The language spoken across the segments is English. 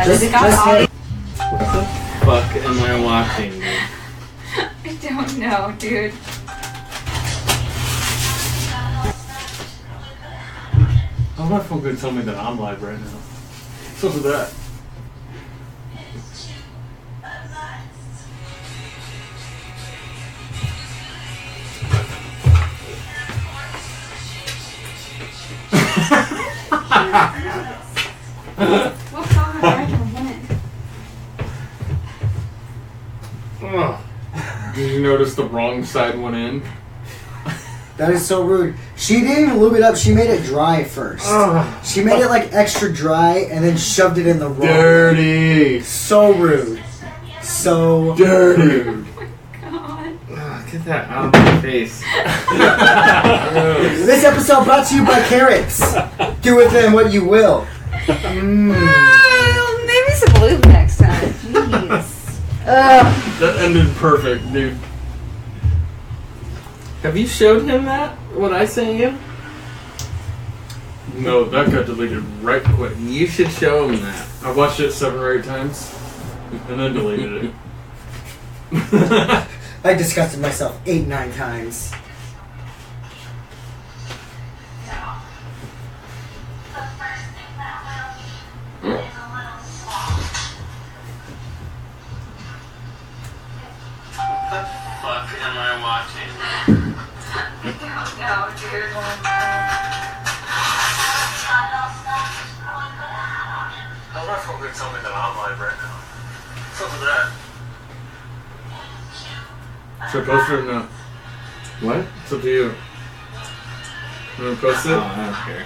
Yeah, Just they got hit. What the fuck am I watching, dude? I don't know, dude. How's my phone gonna tell me that I'm live right now? What's up with that? What song am I gonna win? Ugh. Did you notice the wrong side went in? That is so rude. She didn't even lube it up. She made it dry first. Ugh. She made it like extra dry and then shoved it in the wrong. Dirty. So rude. So Dirty. rude. God. Ugh, get that out of my face. This episode brought to you by carrots. Do with them what you will. Maybe some lube next time. Jeez. That ended perfect, dude. Have you showed him that? What I sent you? No, that got deleted right quick. You should show him that. I watched it 7 or 8 times and then deleted it. I disgusted myself 8-9 times. What am I watching? No, dude. How's my phone gonna tell me that I'm live right now? What's up with that? Should I post it or not? What? It's up to you. You wanna post Oh, it? I don't care.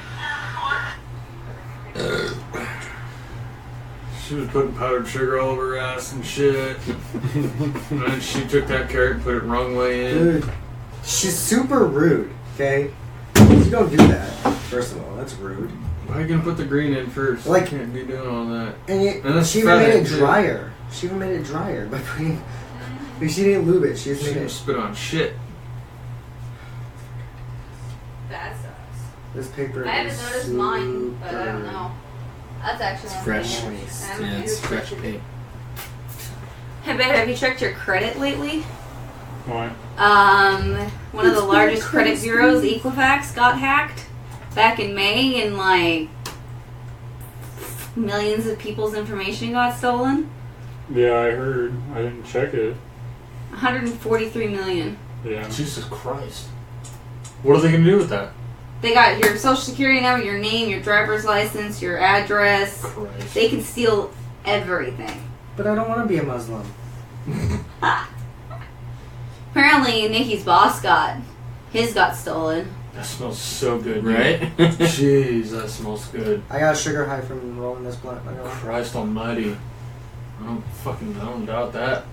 She was putting powdered sugar all over her ass and shit. And then she took that carrot and put it wrong way in. Dude, she's super rude, okay? You don't do that, first of all. That's rude. Why are you gonna put the green in first? Like- You can't be doing all that. And that's she even made it fat, too. drier. She even made it drier by putting... Like, she didn't lube it. She just She made didn't it... spit on shit. That sucks. This paper I haven't is noticed mine, but I don't super- know. That's actually It's one fresh. thing. Moist. I'm Yeah, it's huge fresh fan. paint. Hey, babe, have you checked your credit lately? Why? One of the largest credit bureaus, Equifax, got hacked back in May, and like millions of people's information got stolen. Yeah, I heard. I didn't check it. 143 million. Yeah. Jesus Christ. What are they gonna do with that? They got your social security number, your name, your driver's license, your address. Christ. They can steal everything. But I don't want to be a Muslim. Apparently, Nikki's boss his got stolen. That smells so good, dude. Right? Jeez, that smells good. I got a sugar high from rolling this blunt. I know. Christ almighty. I don't doubt that.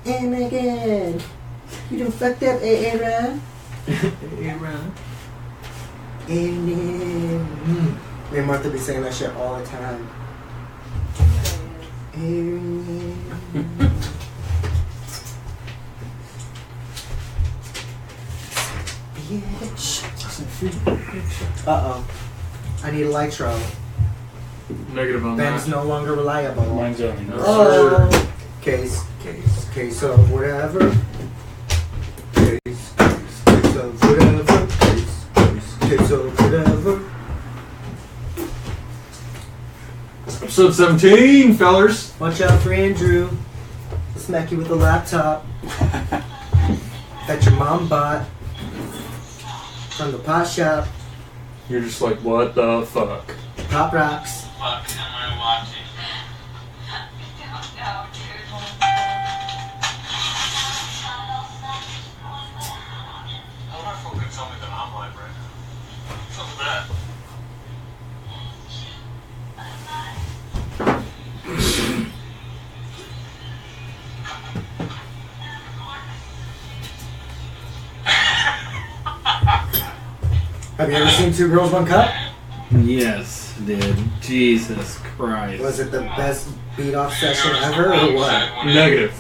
And again, you done fucked up, Aaron. Aaron. And then, me and Martha be saying that shit all the time. Aaron. Bitch. Uh-oh. I need a Lytro. Negative on Ben's that. no longer reliable. Mine's on. No. Oh. Case of whatever. Case of whatever. Case of whatever. Episode 17, fellers. Watch out for Andrew. He'll smack you with a laptop that your mom bought from the pot shop. You're just like, what the fuck? Pop rocks. What am I watching? How my phone can tell me that I'm live right now? What's up with that? Have you ever seen Two Girls, One Cup? Yes, dude. Jesus Christ. Was it the best beat off session ever or what? Negative.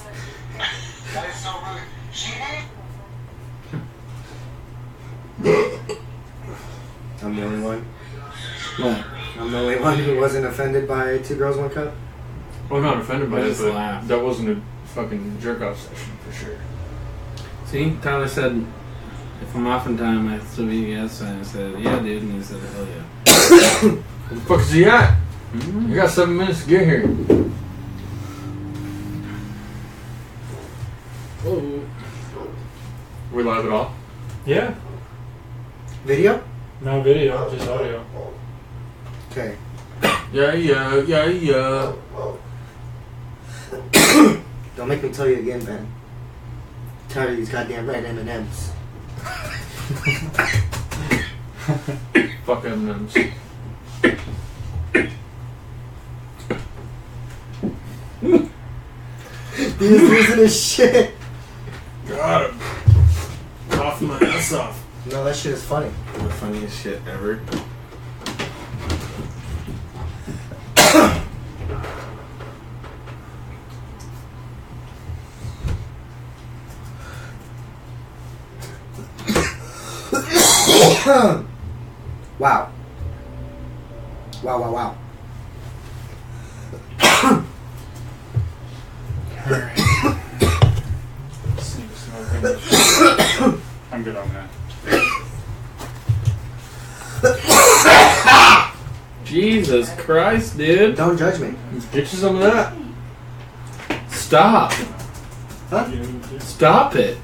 I'm the only one. What? I'm the only one who wasn't offended by Two Girls, One Cup. Well, I'm not offended by I it, just but laughed. that wasn't a fucking jerk off session for sure. See, Tyler said, if I'm off in time, I still be yes. And I said, yeah, dude. And he said, hell yeah. Where the fuck is he at? Mm-hmm. You got 7 minutes to get here. Oh. We live at all? Yeah. Video? No video, just audio. Okay. Yeah. Don't make me tell you again, Ben. Tired of these goddamn red M&Ms. Fuck M&M's. He's losing his shit. Got him. Coughing my ass off. No, that shit is funny. The funniest shit ever. Wow. Wow. I'm good on that. Jesus Christ, dude. Don't judge me. Get you some of that. Stop. Huh? Stop it.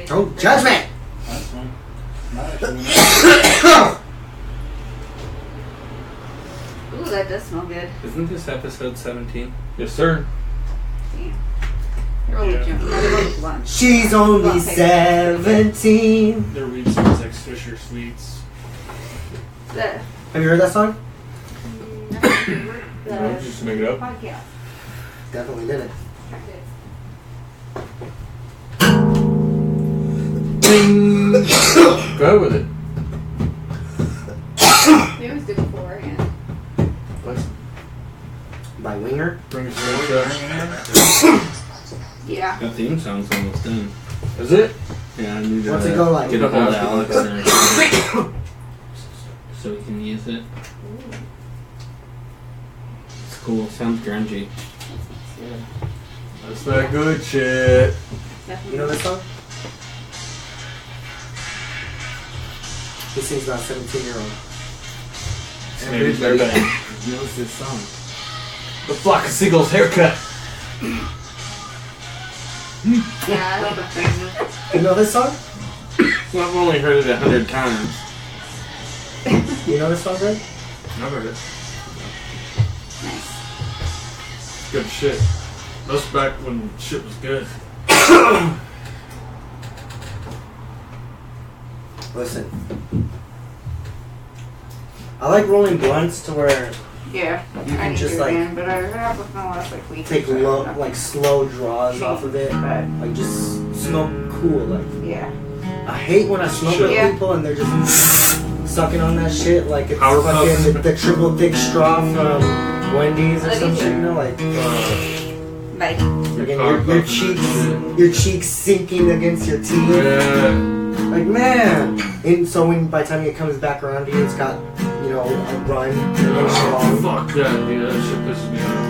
Don't judge me! That's fine. Not actually. Ooh, that does smell good. Isn't this episode 17? Yes, sir. Damn. You're really Yeah. jumping. You're lunch. She's only 17. Their weed smells like Fisher Sweets. The, Have you heard that song? No, just to make it up. podcast. Definitely did it. Go ahead with it. We always do beforehand. Let's By Winger. bring us some Yeah. That theme song's almost done. Is it? Yeah, I need to What's it go like? get a hold of Alex and so we can use it. It's cool. Sounds grungy. That's that good shit. Definitely. You know this song? He sings about a 17-year-old. Maybe better than knows this song. the flock of seagulls haircut. Yeah, I love the thing. You know this song? Well, I've only heard it 100 times. You know this song, Greg? I've heard it. Nice. Good shit. That's back when shit was good. Listen. I like rolling blunts to where Yeah. You I can need just, to like, again, but I have with my last like week. take or so, low, nothing. like slow draws off of it. But Like just smoke cool. Like yeah. I hate when I smoke with Yeah. people and they're just sucking on that shit like it's Power fucking puffs. the triple thick straw from Wendy's or Love some you shit. too. You know, like Bye. again, Power your puffs and your cheeks sinking against your teeth. Yeah. Like man. And so when by the time it comes back around to you, it's got a run and it's strong. Fuck that, dude. That shit pisses me off.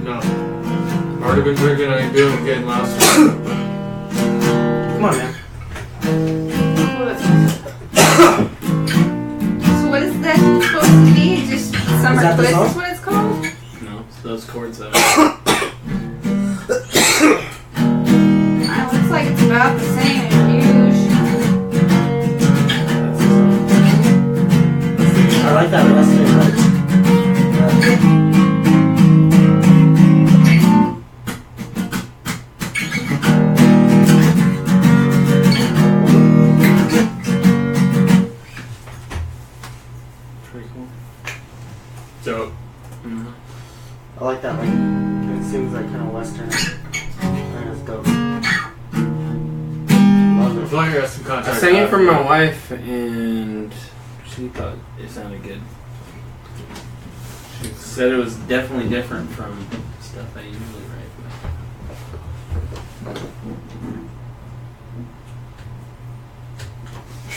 No. I've already been drinking. I ain't doing it again last week. Come on, man. So what is that supposed to be? Just summer that the twist song? is what it's called? No, it's those chords that It looks like it's about the same as I like that western touch. pretty cool. Dope. Mm-hmm. I like that. Like it seems like kind of western. I think it's dope. Love I it. feel like I got some I contact. sang it for my wife, and she thought it sounded good. She said it was definitely different from stuff I usually write.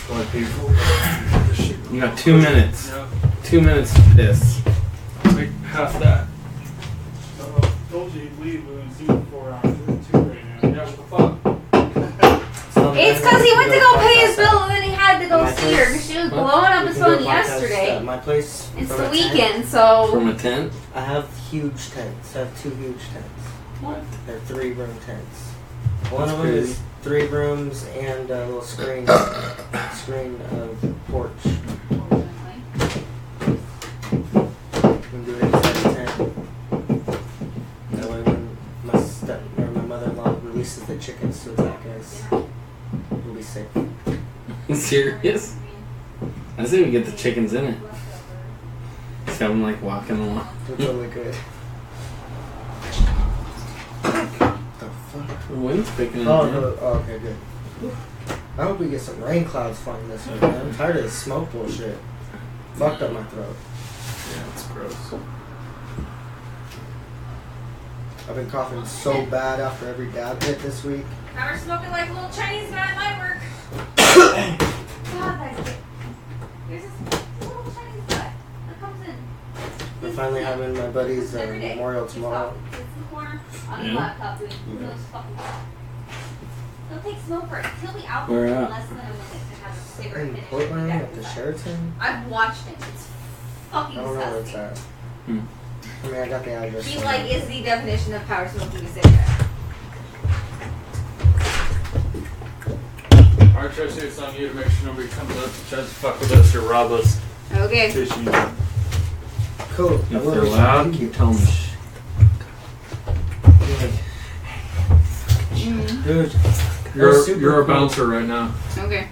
Probably people. shit. You got 2 minutes. Yeah. 2 minutes to piss. I'll make half that. So I told you he'd leave within 4 hours. It's 2 right now. Yeah, what the fuck? It's because he went to go pay his bill and then he had to go see her because she was blowing up his phone yesterday. At my place. It's from the a tent. weekend, so. From a tent? I have huge tents. I have 2 huge tents. What? They're 3-room tents. One That's of them crazy. is 3 rooms and a little screen of porch. You can do it inside the tent. That way when my mother-in-law releases the chickens to attack us, we'll be safe. You serious? I say we get the chickens in it. Just have them like walking along. We're totally good. The wind's picking Oh, up. okay, good. I hope we get some rain clouds flying this week, man. I'm tired of this smoke bullshit. Fucked up my throat. Yeah, it's gross. I've been coughing so bad after every dab hit this week. Now we're smoking like a little Chinese guy at my work. God, that's it. There's this little Chinese guy that comes in. We're finally having my buddy's Every day. memorial He's tomorrow. Sits in the corner on his Yeah. laptop doing those fucking stuff. He'll take smoke breaks. He'll be out Where in at? less than a minute to have a cigarette In finish. Portland Back at the inside. Sheraton. I've watched him. It's I fucking don't know where it's disgusting. at. Hmm. I mean, I got the address. He like is the definition of power smoking a cigarette. Alright, Tracy, it's on you to make sure nobody comes up and tries to fuck with us or rob us. Okay. Fishing. Cool. I If will. they're loud, Thank you tell them Dude, You're a bouncer right now. Okay.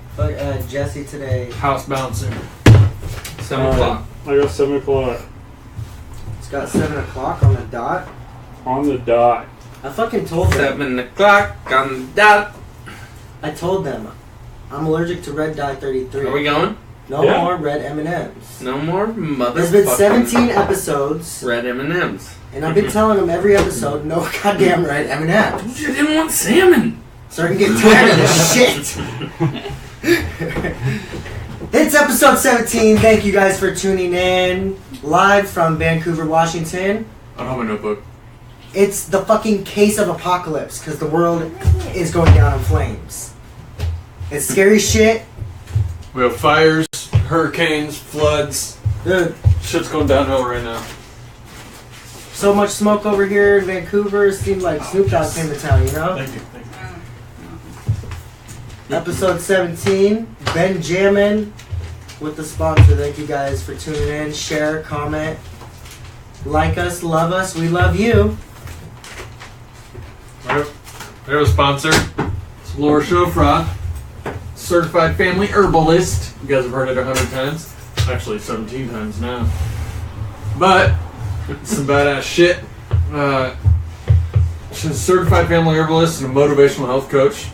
Jesse today. House bouncing. 7 o'clock. I got 7 o'clock It's got 7 o'clock on the dot. on the dot. I fucking told them. 7 o'clock on the dot. I told them I'm allergic to red dye 33. Are we going? No Yeah. more red M&Ms. No more motherfucking There's been 17 episodes, red M&Ms. and I've been telling them every episode, no goddamn red M&Ms. You didn't want salmon. Starting to get tired of this shit. It's episode 17. Thank you guys for tuning in live from Vancouver, Washington. I don't have my notebook. It's the fucking case of apocalypse because the world is going down in flames. It's scary shit. We have fires, hurricanes, floods. Dude, Shit's going downhill right now. so much smoke over here in Vancouver. It seemed like Snoop Dogg came to town, you know? Thank you. Episode 17, Benjamin with the sponsor. Thank you guys for tuning in. Share, comment, like us, love us. We love you. We have a sponsor. It's Laura Shofra, certified family herbalist. You guys have heard it 100 times. Actually, 17 times now. But it's some badass shit. She's a certified family herbalist and a motivational health coach.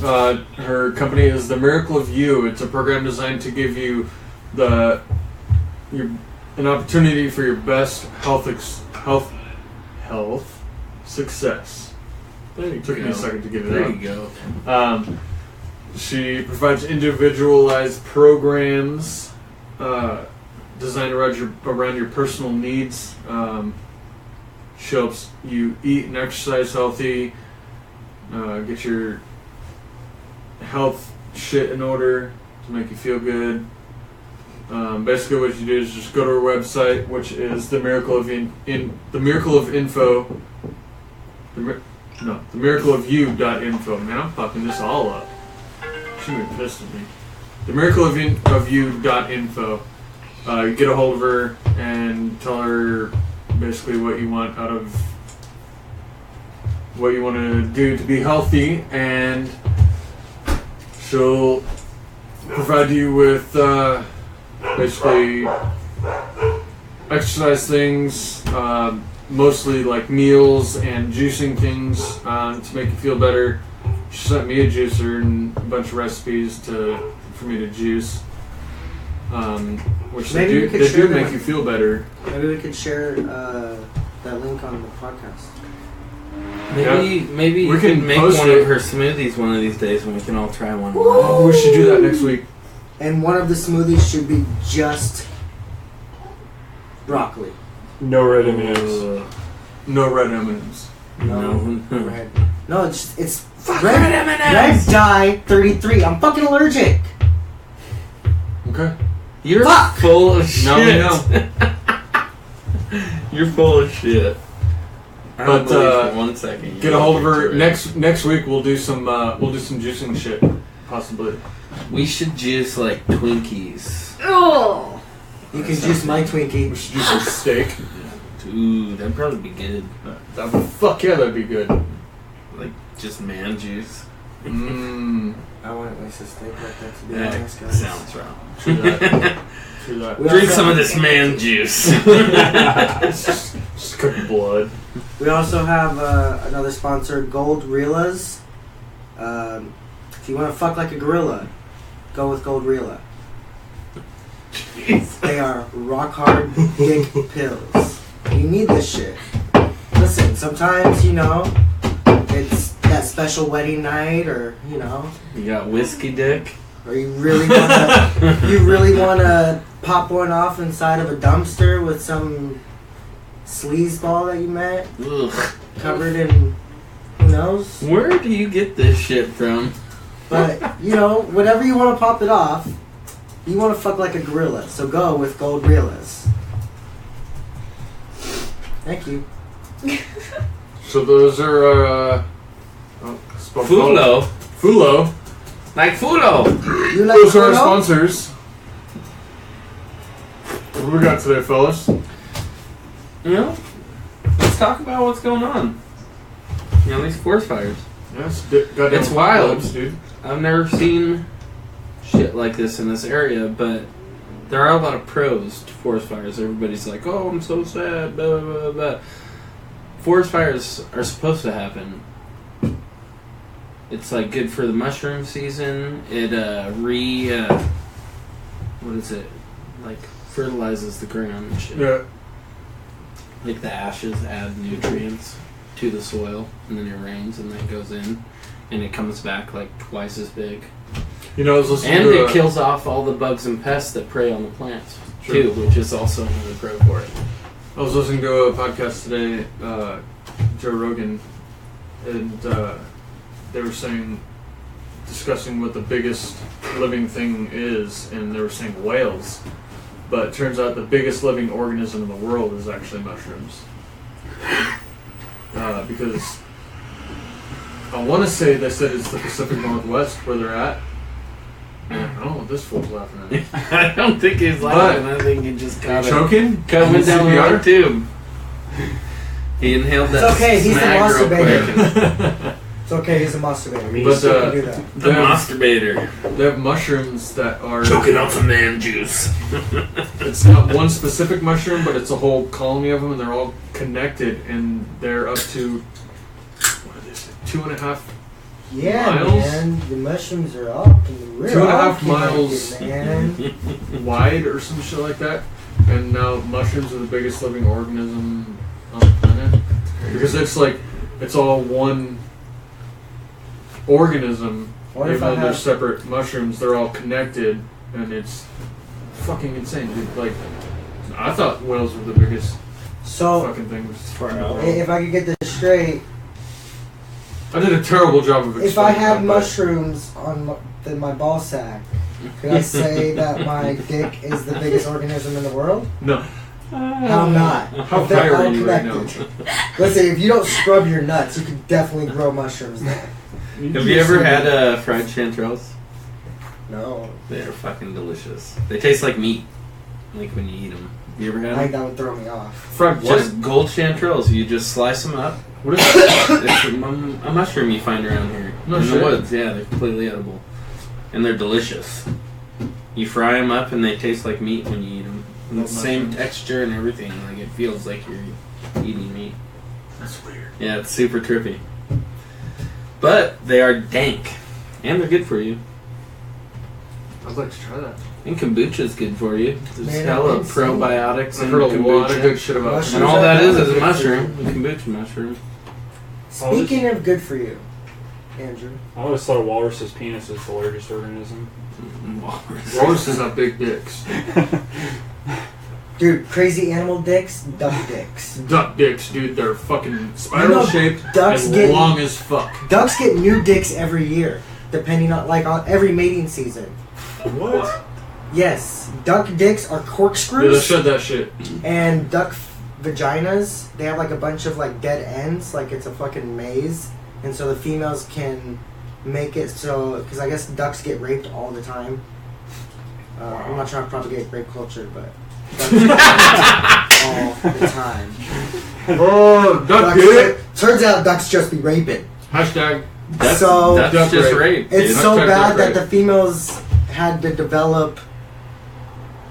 Her company is The Miracle of You. It's a program designed to give you an opportunity for your best health success. There you Took me a second to get it There out. you go. She provides individualized programs designed around your personal needs. She helps you eat and exercise healthy, get your health shit in order to make you feel good. Basically, what you do is just go to her website, which is the Miracle of themiracleofinfo. Man, I'm fucking this all up. She would be pissed at me. themiracleofinfo. You get a hold of her and tell her basically what you want out of what you want to do to be healthy, and she'll provide you with basically exercise things, mostly like meals and juicing things to make you feel better. She sent me a juicer and a bunch of recipes for me to juice, which Maybe we could they share do make them. you feel better. Maybe we could share that link on the podcast. Maybe We you can could make post one it. of her smoothies one of these days and we can all try one. Oh, we should do that next week. And one of the smoothies should be just broccoli. No red M&Ms. No red M&Ms. No. Red. No, it's Fuck red. red M&Ms. Red dye 33. I'm fucking allergic. Okay. You're Fuck. full of shit. Now we know. You're full of shit. I don't But, believe for 1 second. Get a hold of her next week. We'll do some juicing shit, possibly. We should juice like Twinkies. Oh. You can juice my We Twinkie. should do some steak. Dude, that'd probably be good. Fuck yeah, that'd be good. Like just man juice. Mmm. I wouldn't waste a steak like that, to be That honest, guys. sounds wrong. True that. True that. We Drink also- some of this man juice. Just cook blood. We also have another sponsor, Gold Reelas. If you want to fuck like a gorilla, go with Gold Reela. They are rock hard dick pills. You need this shit. Listen, sometimes, it's that special wedding night, or, You got whiskey dick. or you really want to pop one off inside of a dumpster with some sleazeball that you met, Ugh. covered in who knows. Where do you get this shit from? But, whatever you want to pop it off, you want to fuck like a gorilla. So go with Gold Reelas. Thank you. So those are spelled Fulo. Fulo. Like Fulo. You like Those are our Fulo? sponsors. What do we got today, fellas? Let's talk about what's going on. These forest fires. Yes, goddamn It's wild. apocalypse, dude. I've never seen shit like this in this area, but there are a lot of pros to forest fires. Everybody's like, oh, I'm so sad, blah, blah, blah, blah. Forest fires are supposed to happen. It's like good for the mushroom season. It what is it? Like fertilizes the ground and shit. Yeah. Like the ashes add nutrients to the soil, and then it rains, and then it goes in, and it comes back like twice as big. I was listening And to it kills off all the bugs and pests that prey on the plants, Sure. too, which is also another pro for it. I was listening to a podcast today, Joe Rogan, and they were discussing what the biggest living thing is, and they were saying whales. But it turns out the biggest living organism in the world is actually mushrooms. Because I want to say they said it's the Pacific Northwest where they're at. I don't know what this fool's laughing at. I don't think he's laughing. I think he just Are got you choking? went down the CPR? wrong tube. He inhaled that It's okay, he's a snag real masturbator. quick. It's okay, he's a masturbator. But, Still can do that. The masturbator. They have mushrooms that are... Choking on some man juice. It's not one specific mushroom, but it's a whole colony of them, and they're all connected, and they're up to, what did they say, 2.5 Yeah, miles? man. The mushrooms are all we're 2.5 all connected, miles. man. wide or some shit like that. And now mushrooms are the biggest living organism on the planet. Because it's all one organism. What if Even I though they're have... separate mushrooms, they're all connected, and it's fucking insane, dude. Like, I thought whales were the biggest So, fucking things. Far in the out. world. if I could get this straight, I did a terrible job of explaining if I had that, but- mushrooms on my ball sack, could I say that my dick is the biggest organism in the world? No. How not? How They're high are all you right now? connected. Listen, if you don't scrub your nuts, you could definitely grow mushrooms there. Have you ever had fried chanterelles? No. They're fucking delicious. They taste like meat, like when you eat them. You ever I had think them? that would throw me off. Fried what? Just gold chanterelles. You just slice them up. What is that? It's a mushroom you find around here No in shit. the woods. Yeah, they're completely edible, and they're delicious. You fry them up, and they taste like meat when you eat them. And Love the same mushrooms. texture and everything. Like it feels like you're eating meat. That's weird. Yeah, it's super trippy. But they are dank, and they're good for you. I'd like to try that. And kombucha's good for you. There's Man, hella it's- probiotics I've in heard a lot of good kombucha. shit about Mushrooms And it. all that is a Good for mushroom, a kombucha mushroom. Speaking of good for you, Andrew. I always thought a walrus's penis is the largest organism. Walruses have big dicks. Dude, crazy animal dicks, duck dicks. Duck dicks, dude, they're fucking spiral shaped ducks and get long as fuck. Ducks get new dicks every year, depending on on every mating season. What? Yes, duck dicks are Dude, let's corkscrews, shut that shit. and duck vaginas. They have like a bunch of like dead ends, like it's a fucking maze, and so the females can make it so because I guess ducks get raped all the time. I'm not trying to propagate rape culture, but ducks get raped all the time. Oh, duck Ducks, dick. turns out ducks just be raping. Hashtag. That's, So- that's Duck just rape. rape. It's dude. so Hashtag bad duck that rape. the females had to develop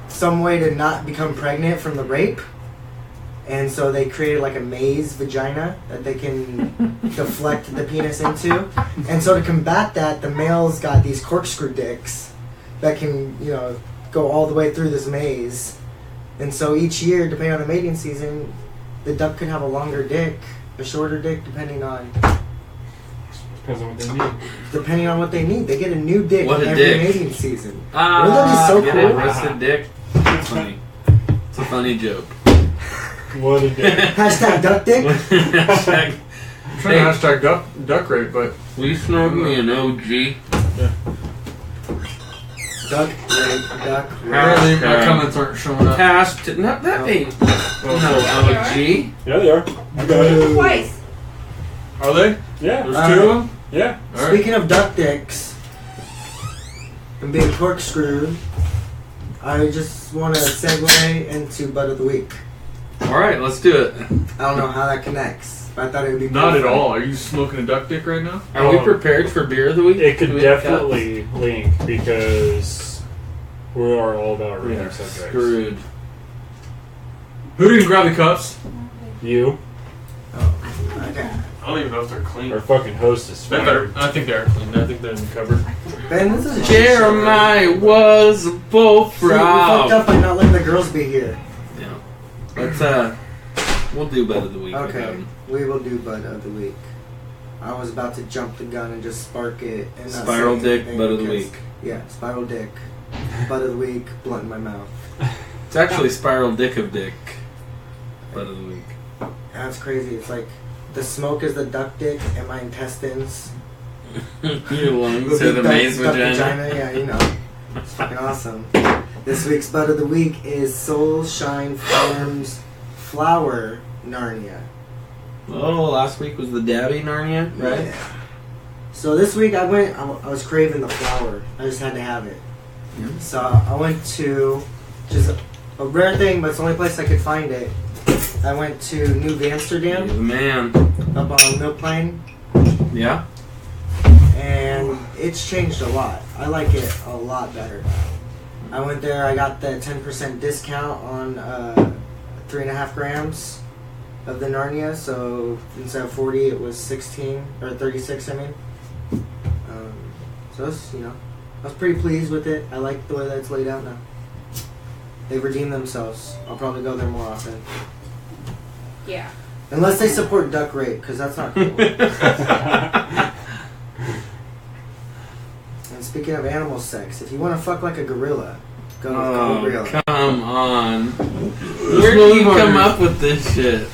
some way to not become pregnant from the rape. And so they created like a maze vagina that they can deflect the penis into. And so to combat that, the males got these corkscrew dicks that can, go all the way through this maze. And so each year, depending on the mating season, the duck could have a longer dick, a shorter dick, depending on Depends on what they need. what they need. They get a new dick What a every dick. mating season. Ah, Wouldn't that be so get it, cool? roasted dick. It's funny. It's a funny joke. What a dick. Hashtag duck dick. Hashtag, I'm trying to hashtag duck rape, but will you snort me an OG? Duck rape, duck rape. apparently my Hashtag. comments aren't showing up. Cast, not that ain't no OG. Yeah, they are. You got it. Twice. Are they? Yeah. There's two of them? Yeah. Alright. Speaking of duck dicks and being corkscrewed, I just want to segue into Butt of the Week. Alright, let's do it. I don't know how that connects, but I thought it would be Not at fun. all. Are you smoking a duck dick right now? Are we prepared for beer of the week? It could Do we have definitely link because we are all about cups? We reading are subjects. screwed. Who didn't grab the cups? You, Okay. I don't even know if they're clean. our fucking host, is They better. fired. I think they're clean. I think they're in the cupboard. Ben, this is a Jeremiah was a See, we fucked bullfrog. up by not letting the girls be here. Yeah. Let's we'll do Butt of the week. Okay, we will do Butt of the Week. I was about to jump the gun and just spark it. And not Spiral say dick, anything Butt of the because- week. Yeah, spiral dick, Butt of the Week, blunt in my mouth. It's actually spiral dick of dick. Butt of the week. That's crazy. It's like the smoke is the duck dick and my intestines. Your lungs will are be the maze duck vagina. Yeah, It's fucking awesome. This week's Butt of the Week is Soul Shine Farms Flower Narnia. Oh, last week was the Dabby Narnia, right? Yeah. So this week I was craving the flower. I just had to have it. Yeah. So I went to just a rare thing, but it's the only place I could find it. I went to New You're Amsterdam the man. up on Mill Plain, Yeah? and it's changed a lot. I like it a lot better now. I went there. I got the 10% discount on 3.5 grams of the Narnia. So instead of 40, it was 16 or 36. I mean. So it's, I was pretty pleased with it. I like the way that it's laid out now. They've redeemed themselves. I'll probably go there more often. Yeah. Unless they support duck rape, because that's not cool. And speaking of animal sex, if you want to fuck like a gorilla, go with Oh, gorilla. come on. Where do you come up with this shit?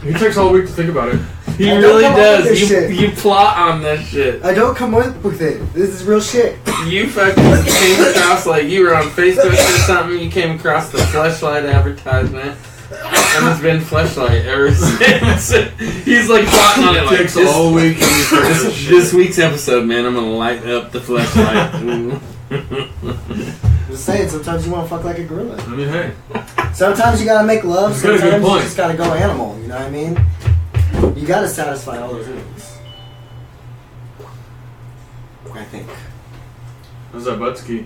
He takes all week to think about it. He I don't really come up with does. this You, shit. you plot on this shit. I don't come up with it. This is real shit. You fucking came across, like, you were on Facebook or something, you came across the Fleshlight advertisement, and it's been Fleshlight ever since. He's like plotting on it, It like, takes all week to research this this shit. week's episode, man, I'm gonna light up the Fleshlight. Just saying, sometimes you want to fuck like a gorilla. I mean, hey. Sometimes you gotta make love, He's got a good sometimes you point. just gotta go animal, you know what I mean? You gotta satisfy all those needs. I think. How's that butt ski?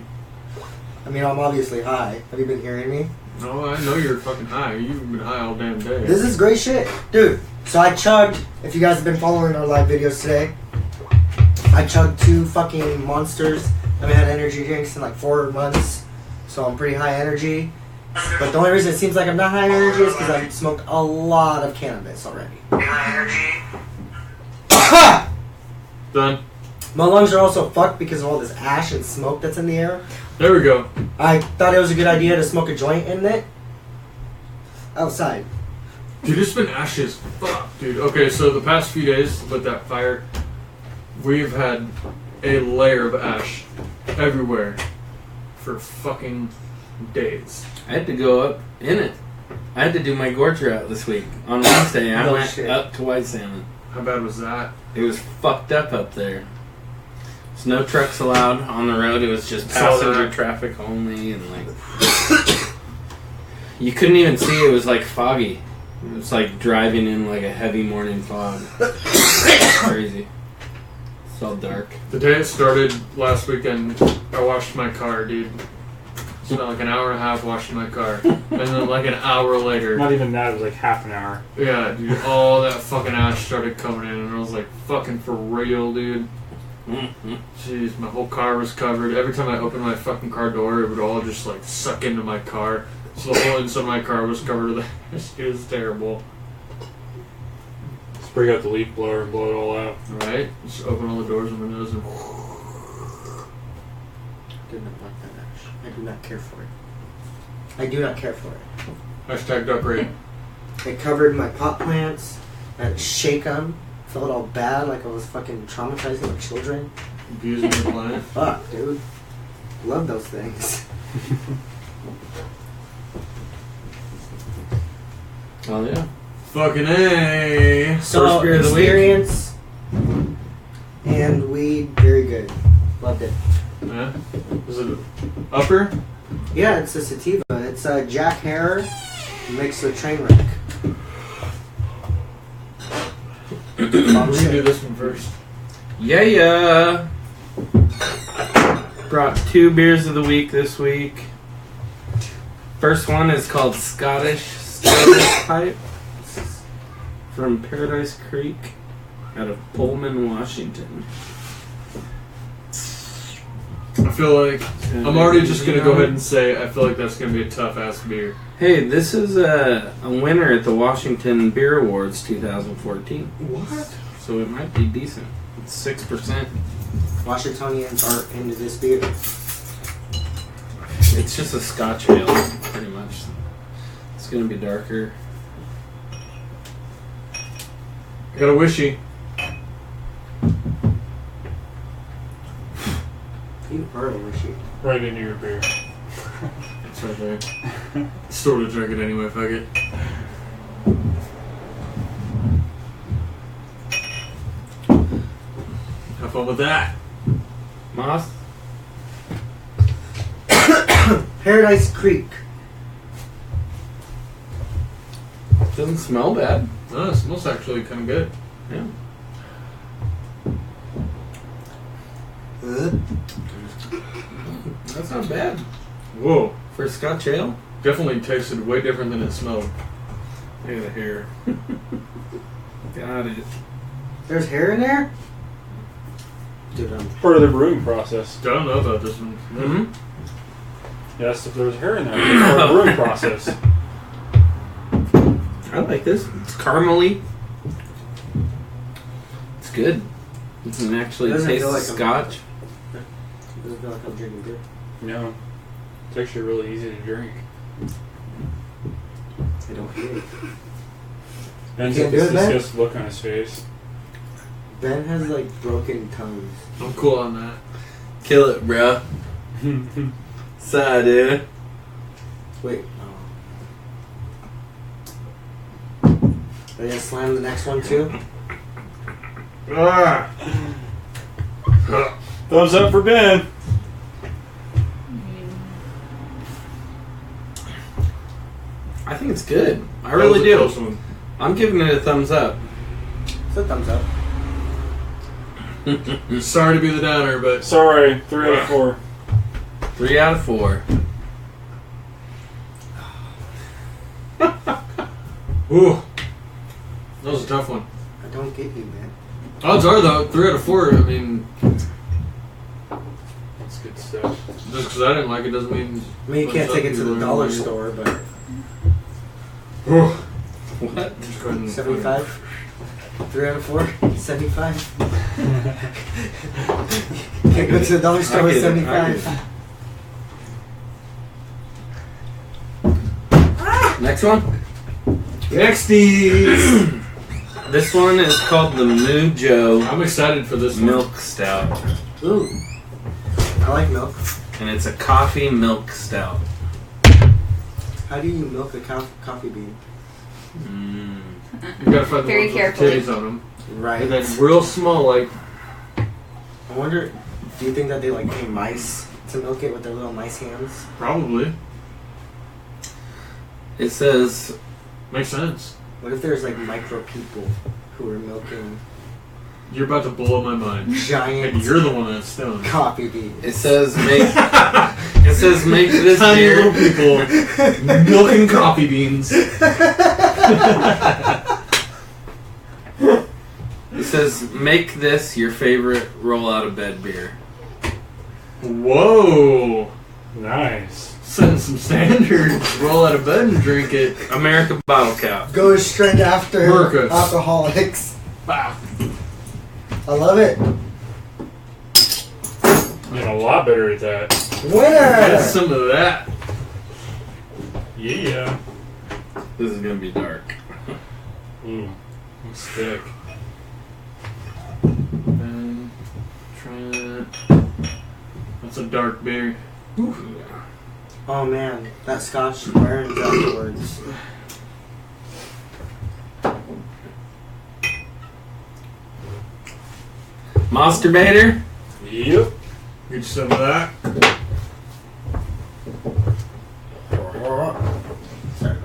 I mean, I'm obviously high. Have you been hearing me? No, I know you're fucking high. You've been high all damn day. This is great shit. Dude, so I chugged, if you guys have been following our live videos today, I chugged 2 fucking monsters. I haven't had energy drinks in like 4 months, so I'm pretty high energy. But the only reason it seems like I'm not high energy is because I smoked a lot of cannabis already. High energy. Done. My lungs are also fucked because of all this ash and smoke that's in the air. There we go. I thought it was a good idea to smoke a joint in it. Outside. Dude, it's been ashy as fuck, dude. Okay, so the past few days with that fire, we've had a layer of ash everywhere for fucking days. I had to go up in it. I had to do my gorge route this week. On Wednesday, I No went shit. up to White Salmon. How bad was that? It was fucked up there. There's no trucks allowed on the road. It was just Saw passenger that. traffic only, and like you couldn't even see. It was like foggy. It was like driving in like a heavy morning fog. Crazy. It's all dark. The day it started last weekend, I washed my car, dude. Spent like an hour and a half washing my car. And then like an hour later, Not even that, it was like half an hour. yeah, dude, all that fucking ash started coming in. And I was like, fucking for real, dude. Jeez, my whole car was covered. Every time I opened my fucking car door, it would all just like suck into my car. So the whole inside of my car was covered with ash. It was terrible. Just bring out the leaf blower and blow it all out. Right? Just open all the doors and windows and... I do not like that ash. I do not care for it. I do not care for it. Hashtag duck rape. It covered my pot plants. I had to shake them. Felt all bad, like I was fucking traumatizing my children. Abusing the planet. Fuck, dude. Love those things. Oh yeah. Fucking A. So, First beer of the week. experience and weed, very good. Loved it. Yeah. Is it upper? Yeah, it's a sativa. It's a Jack Harrer mixed with Trainwreck. We can do this one first. Yeah. Brought 2 beers of the week this week. First one is called Scottish Stovepipe from Paradise Creek out of Pullman, Washington. I feel like I'm already just gonna go ahead and say I feel like that's gonna be a tough ass beer. Hey, this is a winner at the Washington Beer Awards 2014. What? So it might be decent. It's 6%. Washingtonians are into this beer. It's just a Scotch ale, pretty much. It's gonna be darker. I got a wishy. You heard of this shit. Right into your beer. It's right there. Sort of drink it anyway, fuck it. Have fun with that. Moss? Paradise Creek. Doesn't smell bad. Oh, it smells actually kind of good. Yeah. That's not bad. Whoa. For a Scotch ale? Definitely tasted way different than it smelled. Look at the hair. Got it. There's hair in there? Dude, I'm Part of the brewing process. Don't know about this one. Mm-hmm. Yes, if there's hair in there, it's part of the brewing process. I like this. It's caramely. It's good. You can actually Doesn't taste feel the like I'm- Scotch. doesn't feel like I'm drinking beer. No. It's actually really easy to drink. I don't hate it. Ben's Can't got do this it, man? disgusted look on his face. Ben has like broken tongues. I'm cool on that. Kill it, bro. Sad, dude. Wait. Oh. Are you gonna slam the next one too? Ah! Thumbs up for Ben. I think it's good. I really That was a do. close one. I'm giving it a thumbs up. It's a thumbs up. Sorry to be the downer, but Sorry, 3 out of 4. 3 out of 4. ooh, that was a tough one. I don't get you, man. Odds are though, 3 out of 4. I mean, That's good stuff. just because I didn't like it doesn't mean. I mean, you can't take it to the dollar store, but Ooh. What? Just go ahead and- 75. 3 out of 4, 75. Can't go to the dollar store with 75. Next one. Nexties! This one is called the Moo Joe I'm excited for this Milk Stout, Ooh. I like milk. and it's a coffee milk stout. How do you milk a coffee bean? Mm. You gotta find the Very ones with carefully. titties on them. Right. And then real small, like, I wonder, do you think that they like pay mice to milk it with their little mice hands? probably. It says Makes sense. What if there's like micro people who are milking You're about to blow my mind. giant And you're the one that's stoned. coffee beans? make this Tiny beer. little people milking coffee beans. It says make this your favorite roll out of bed beer. Whoa. Nice. Setting some standards. Roll out of bed and drink it. America Bottle Cap. Go straight after Mercus. alcoholics. Wow. I love it. I'm a lot better at that. Get Winner! some of that. Yeah. This is gonna be dark. Ooh. Looks thick. And trying it. That's a dark beer. Oh man, that scotch burns afterwards. Masturbator? Yep. Get you some of that. Sorry,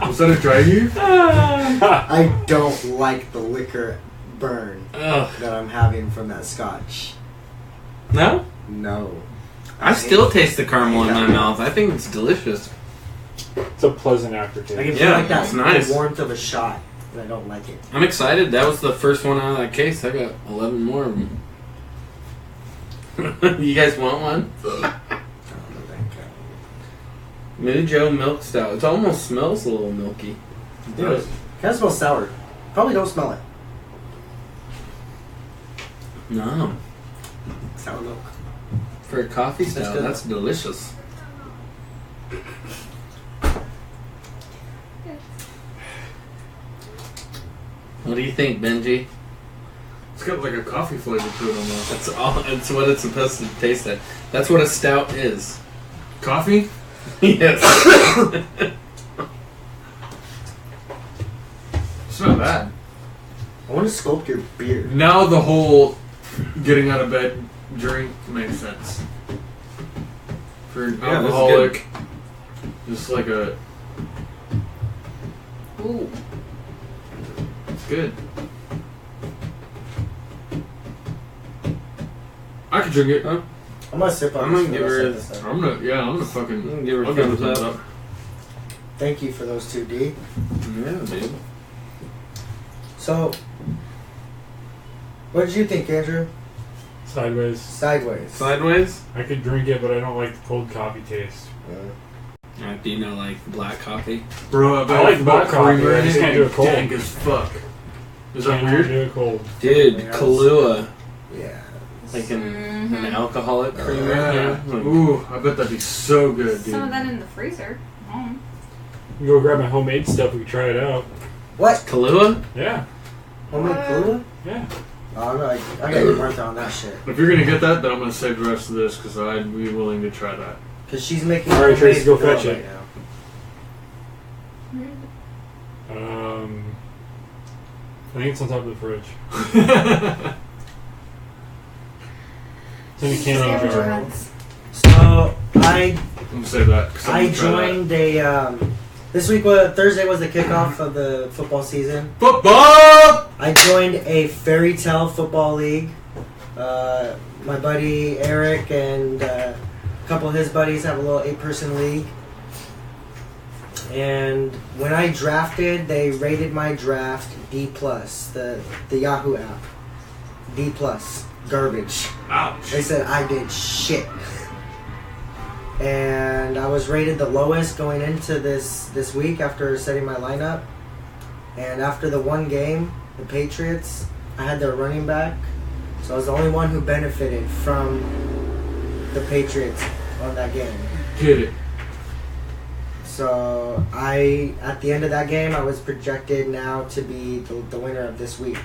Was that a dry heave? I don't like the liquor burn Ugh. that I'm having from that scotch. No? No. I still taste the caramel in my mouth. I think it's delicious. It's a pleasant I aftertaste. can feel Yeah, like that it's nice. the warmth of a shot, and I don't like it. I'm excited. That was the first one out of that case. I got 11 more of them. You guys want one? I don't know that Moo Joe Milk Stout. It almost smells a little milky. kind. Dude, it kind of smells sour. Probably don't smell it. No. Sour milk. For a coffee That's stout, good. that's delicious. What do you think, Benji? It's got like a coffee flavor to it almost. That's all. That's what it's supposed to taste like. That's what a stout is. Coffee? Yes. It's not bad. I want to sculpt your beard. Now the whole getting out of bed drink makes sense. For an Yeah, this is alcoholic, just like a... Ooh. It's good. I could drink it. Huh? I'm gonna sip on I'm this gonna for give the her rest of this time. I'm gonna fucking... I'm gonna give her I'll a give thumbs it a thumbs up. up. Thank you for those two, D. Yeah, dude. So, what did you think, Andrew? Sideways. Sideways. Sideways? I could drink it, but I don't like the cold coffee taste. Do you know, like, black coffee? Bro, I like black coffee, I just can't do it cold. Dank as fuck. Is that Can't weird? do it cold. Dude, Something else. Kahlua. Yeah. Like an alcoholic creamer. Yeah. Like, Ooh, I bet that'd be so good, dude. Some of that in the freezer. Home. You can go grab my homemade stuff. We can try it out. What? Kahlua? Yeah. Homemade Kahlua? Yeah. Oh, I'm like, I gotta get Martha on that shit. If you're gonna get that, then I'm gonna save the rest of this because I'd be willing to try that. Because she's making All right, homemade Tracy, go vanilla fetch it. right now. I think it's on top of the fridge. It's in a canning jar. Drugs. So, I I'm gonna save that. 'Cause I'm I gonna try that. joined a, this week, Thursday was the kickoff of the football season. Football! I joined a fairy tale football league. My buddy Eric and a couple of his buddies have a little 8-person league. And when I drafted, they rated my draft D+, the Yahoo app. D+, garbage. Ouch. They said I did shit. And I was rated the lowest going into this week after setting my lineup. And after the one game, the Patriots, I had their running back. So I was the only one who benefited from the Patriots on that game. Get it. So at the end of that game, I was projected now to be the winner of this week.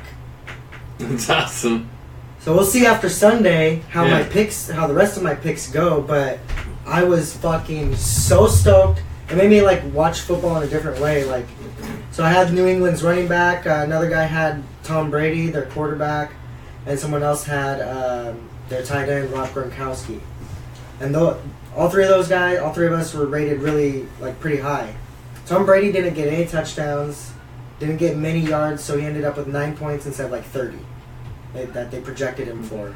That's awesome. So we'll see after Sunday how Yeah. how the rest of my picks go. But I was fucking so stoked. It made me like watch football in a different way. Like, so I had New England's running back. Another guy had Tom Brady, their quarterback, and someone else had their tight end Rob Gronkowski. And all three of us were rated really like pretty high. Tom Brady didn't get any touchdowns, didn't get many yards, so he ended up with 9 points instead of like 30 that they projected him for.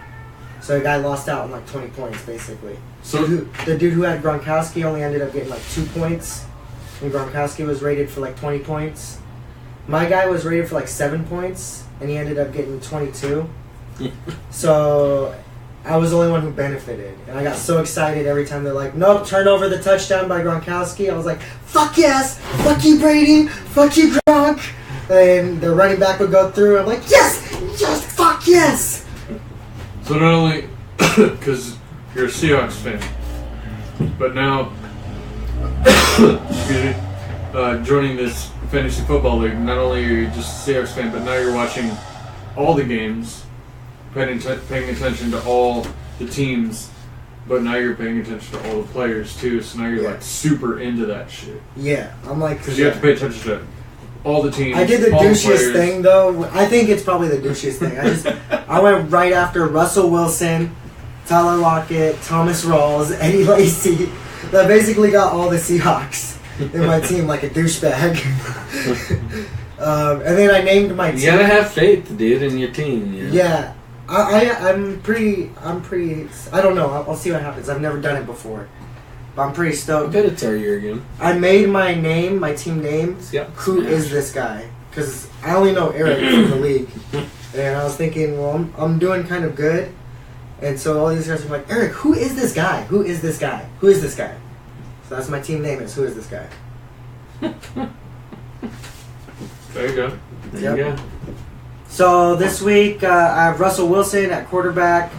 So the guy lost out on like 20 points basically. So The dude who had Gronkowski only ended up getting like 2 points, and Gronkowski was rated for like 20 points. My guy was rated for like 7 points, and he ended up getting 22. So I was the only one who benefited, and I got so excited every time they're like, "Nope, turn over the touchdown by Gronkowski." I was like, "Fuck yes, fuck you Brady, fuck you Gronk," and the running back would go through. I'm like, "Yes, yes, fuck yes." So not only because you're a Seahawks fan, but now excuse me, joining this fantasy football league, not only are you just a Seahawks fan, but now you're watching all the games, paying attention to all the teams, but now you're paying attention to all the players too. So now you're Yeah. like super into that shit Yeah, I'm like, because you have to pay attention to all the teams. I did the all douchiest players. thing though. I think it's probably the douchiest thing. I went right after Russell Wilson, Tyler Lockett, Thomas Rawls, Eddie Lacy. That basically got all the Seahawks in my team like a douchebag. And then I named my team. You gotta have faith, dude, in your team. You know? Yeah, I'm pretty. I don't know. I'll see what happens. I've never done it before, but I'm pretty I stoked. bet it's our year again. I made my team name. Yeah. Who is this guy? Because I only know Eric from the league, and I was thinking, well, I'm doing kind of good, and so all these guys were like, Eric, who is this guy? Who is this guy? Who is this guy? So that's my team name. Is who is this guy? There you go. There you go. So this week I have Russell Wilson at quarterback,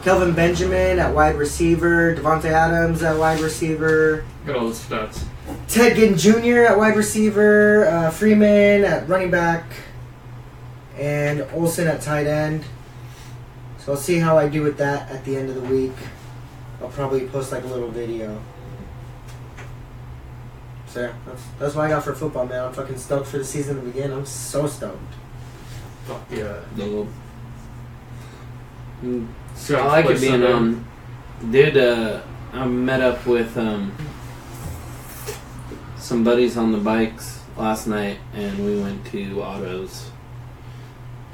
Kelvin Benjamin at wide receiver, Devontae Adams at wide receiver, Got all the stats. Ted Ginn Jr. at wide receiver, Freeman at running back, and Olsen at tight end. So I'll see how I do with that at the end of the week. I'll probably post like a little video. So yeah, that's what I got for football, man. I'm fucking stoked for the season to begin. I'm so stoked. Fuck yeah. I like it being on. Dude, I met up with some buddies on the bikes last night, and we went to Autos.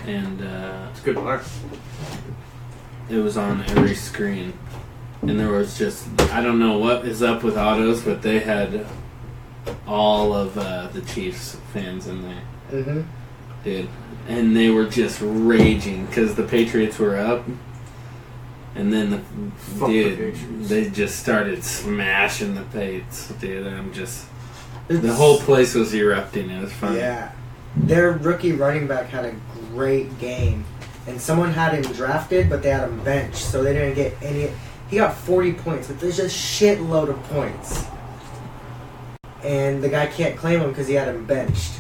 And It's a good bar. it was on every screen. And there was just, I don't know what is up with Autos, but they had all of the Chiefs fans in there. Mm-hmm. Dude. And they were just raging because the Patriots were up. And then Fuck the Patriots. they just started smashing the Pates. Dude, the whole place was erupting. It was funny. Yeah. Their rookie running back had a great game. And someone had him drafted, but they had him benched, so they didn't get any. He got 40 points, but there's just shitload of points. And the guy can't claim him because he had him benched.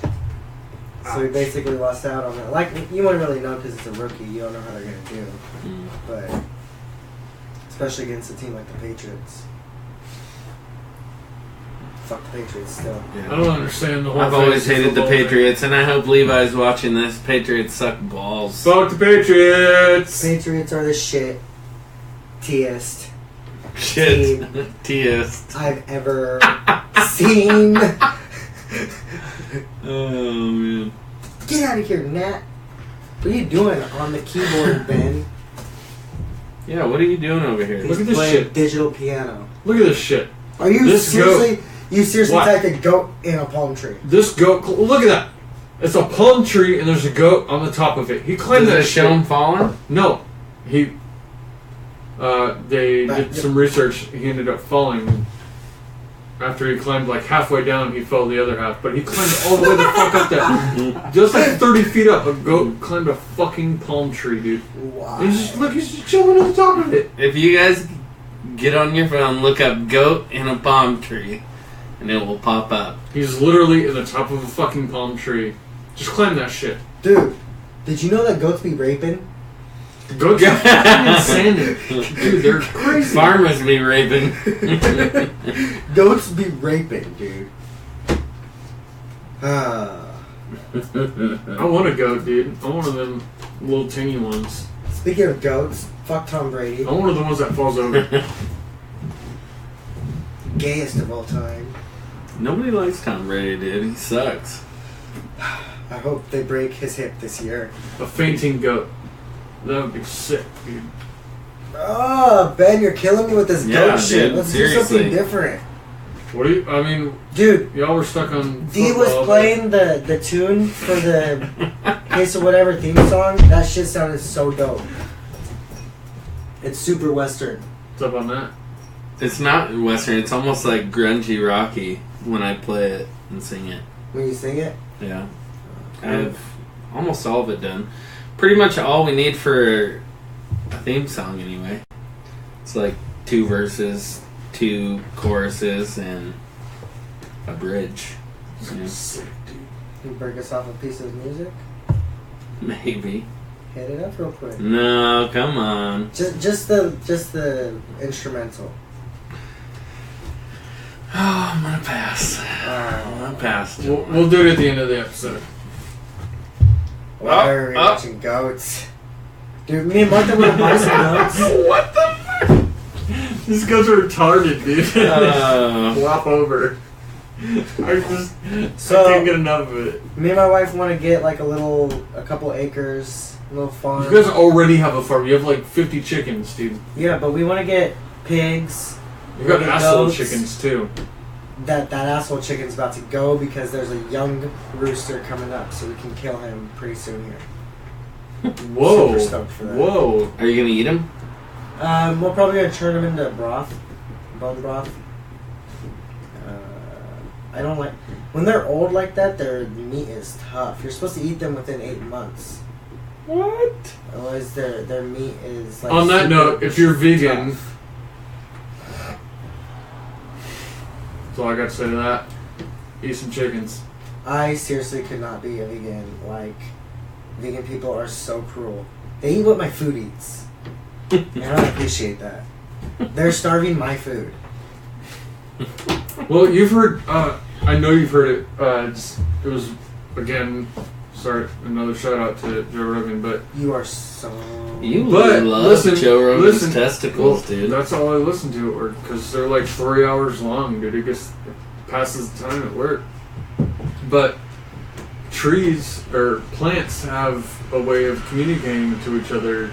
So he basically lost out on that. Like, you wouldn't really know because it's a rookie. You don't know how they're going to do. Mm. But, especially against a team like the Patriots. Fuck the Patriots still. Yeah. I don't understand the whole I've always fantasy hated the football thing. Patriots, and I hope Levi's watching this. Patriots suck balls. Fuck the Patriots! Patriots are the shit. Tiest Shit. TS. I've ever seen. Oh, man. Get out of here, Nat. What are you doing on the keyboard, Ben? Yeah, what are you doing over here? Look at this playing shit. digital piano. Look at this shit. Are you This seriously? You seriously What? typed a goat in a palm tree? This goat, look at that. It's a palm tree and there's a goat on the top of it. He climbed Does that it show shit. him falling? No. They But- did some research. He ended up falling. after he climbed like halfway down, he fell the other half. But he climbed all the way the fuck up there. Just like 30 feet up, a goat climbed a fucking palm tree, dude. Wow. He's just chilling on the top of it. If you guys get on your phone, look up goat in a palm tree, and it will pop up. He's literally in the top of a fucking palm tree. Just climb that shit. Dude, did you know that goats be raping? Goats are fucking insanity. Dude, they're crazy. Farmers be raping. Goats be raping, dude. Ah. I want a goat, dude. I want one of them little teeny ones. Speaking of goats, fuck Tom Brady. I want one of the ones that falls over. Gayest of all time. Nobody likes Tom Brady, dude. He sucks. I hope they break his hip this year. A fainting goat. That would be sick, dude. Oh, Ben, you're killing me with this Yeah, goat shit. dude, Let's seriously. do something different. What do you? I mean, Dude, y'all were stuck on. D was football, playing the tune for the Case of Whatever theme song. That shit sounded so dope. It's super western. What's up on that? It's not Western. It's almost like grungy rocky when I play it and sing it. When you sing it, Yeah. I have almost all of it done. Pretty much all we need for a theme song anyway. It's like 2 verses, 2 choruses, and a bridge. Yeah. Sick, dude. you break us off a piece of music. Maybe. Hit it up real quick. No, come on. Just the instrumental. Oh, I'm gonna pass. I'm gonna pass. We'll do it at the end of the episode. Why are we watching goats? Dude, me and Martha would buy some goats. What the fuck? These goats are retarded, dude. Flop over. I can't get enough of it. Me and my wife want to get like a couple acres, a little farm. You guys already have a farm. You have like 50 chickens, dude. Yeah, but we want to get pigs. You got Get asshole goats. chickens too. That asshole chicken's about to go because there's a young rooster coming up, so we can kill him pretty soon here. Whoa. Super stoked for that. Whoa. Are you gonna eat them? We're probably gonna turn them into broth, bone broth. I don't like when they're old like that. Their meat is tough. You're supposed to eat them within 8 months. What? Otherwise, their meat is like. On that super note, if you're vegan, tough. that's all I got to say to that. Eat some chickens. I seriously could not be a vegan. Like, vegan people are so cruel. They eat what my food eats. And I don't appreciate that. They're starving my food. Well, you've heard. I know you've heard it. It was again. Sorry, another shout out to Joe Rogan, but You are so. You But love listen, Joe Rogan's listen. testicles, well, dude. that's all I listen to at work because they're like 3 hours long, dude. It passes the time at work. But trees or plants have a way of communicating to each other.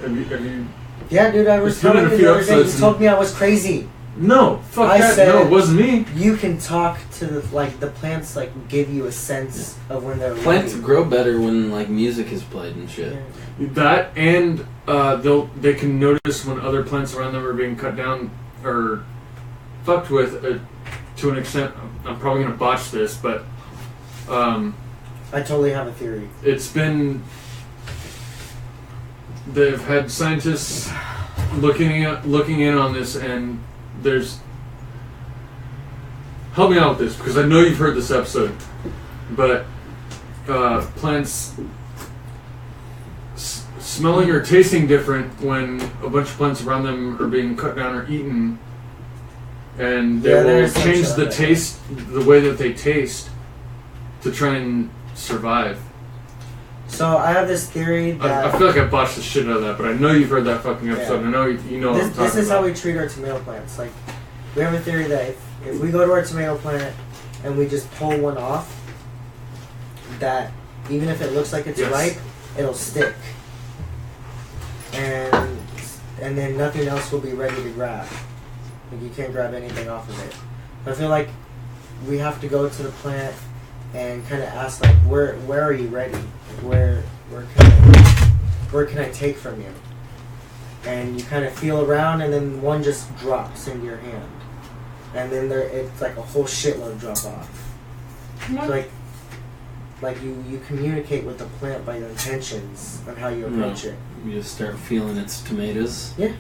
Have you Yeah, dude, I was There's been telling a you few the other day. You episodes told me I was crazy. No, fuck I that. said- No, it wasn't me. You can talk to the plants, like, give you a sense of when they're Plants ready. grow better when like music is played and shit. Yeah. That and they can notice when other plants around them are being cut down or fucked with to an extent. I'm probably gonna botch this, but I totally have a theory. it's been. They've had scientists looking in on this, and there's. Help me out with this because I know you've heard this episode, but plants smelling or tasting different when a bunch of plants around them are being cut down or eaten, and they Yeah, will there's some change shit the like that. taste, the way that they taste, to try and survive. So I have this theory that I feel like I botched the shit out of that, but I know you've heard that fucking episode. Yeah. I know you know what I'm this talking is how about. we treat our tomato plants. Like, we have a theory that if we go to our tomato plant and we just pull one off, that even if it looks like it's Yes. ripe, it'll stick, and then nothing else will be ready to grab. Like, you can't grab anything off of it. I feel like we have to go to the plant and kind of ask, like, where are you ready? Where can I take from you? And you kind of feel around, and then one just drops into your hand. and then it's like a whole shitload drop off. So like you communicate with the plant by your intentions on how you approach it. You just start feeling its tomatoes. Yeah.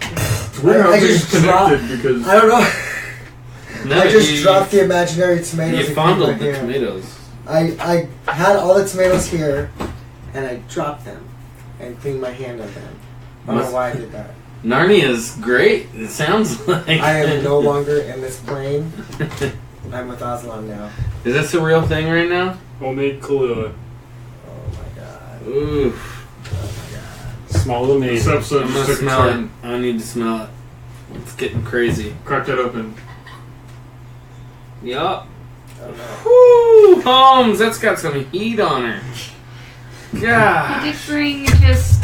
It's weird how I things just dropped- connected because I don't know. No, I just dropped the imaginary tomatoes. You and fondled keep my the hand. tomatoes. I had all the tomatoes here, and I dropped them and cleaned my hand of them. I don't know why I did that. Narnia's great. It sounds like. I am no longer in this plane. I'm with Aslan now. Is this a real thing right now? Homemade Kahlua. Oh my god. Oof. Oh my god. Small little this amazing. episode I'm just gonna took a smell it. turn. I need to smell it. It's getting crazy. Crack that open. Yup. Oh no. Woo! Holmes, that's got some heat on her. I did Gosh. bring just.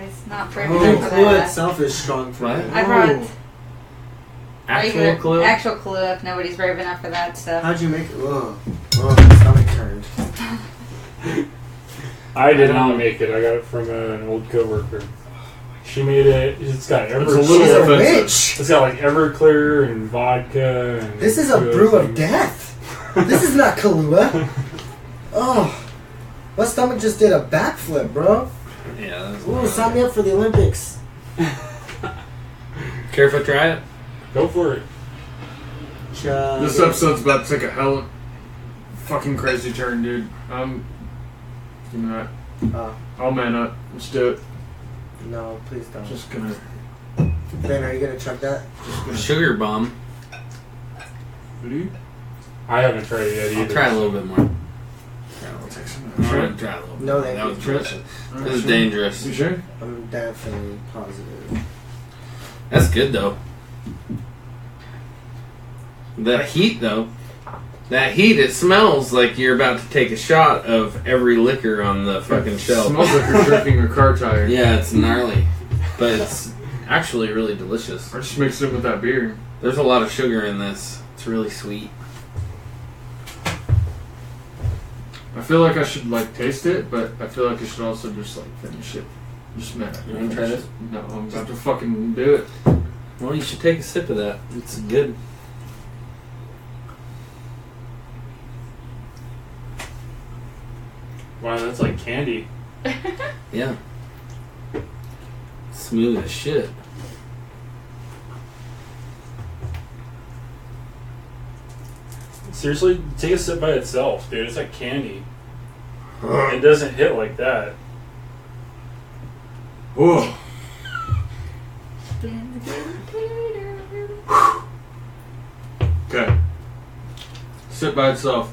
It's not for Oh, everything for Kahlua that. itself is strong for What? me. I brought Actual regular- clue? Actual Kahlua if nobody's brave enough for that stuff. How'd you make it? Whoa. Whoa, my stomach turned. I did not make it. I got it from an old coworker. She made it. It's got It's a Everclear. little She's a offensive. witch! It's got like Everclear and vodka. And This is a two brew other of things. death! This is not Kahlua! Oh. My stomach just did a backflip, bro. Yeah. That's Ooh, sign me up for the Olympics. Care if I try it? Go for it. This episode's about to take a hell fucking crazy turn, dude. You know what? I'll man up. Let's do it. No, please don't. Just gonna. Ben, are you gonna chug that? Just gonna. Sugar bomb. Ready? I haven't tried it yet I'll either. try a little bit more. I'll take some. I'm Sure? gonna try a little bit. No, thank That you. was delicious. Alright, This is sure. dangerous. You sure? I'm definitely positive. That's good though. The heat though. That heat, it smells like you're about to take a shot of every liquor on the fucking shelf. Smells like you're drinking a car tire. Yeah, it's gnarly. But it's actually really delicious. I just mixed it with that beer. There's a lot of sugar in this. It's really sweet. I feel like I should like taste it, but I feel like I should also just like finish it. Just man. You wanna try this? No, I'm about to fucking do it. Well, you should take a sip of that. It's good. Wow, that's like candy. Yeah. Smooth as shit. Seriously, take a sip by itself, dude. It's like candy. It doesn't hit like that. Whoa. Okay. Sit by itself.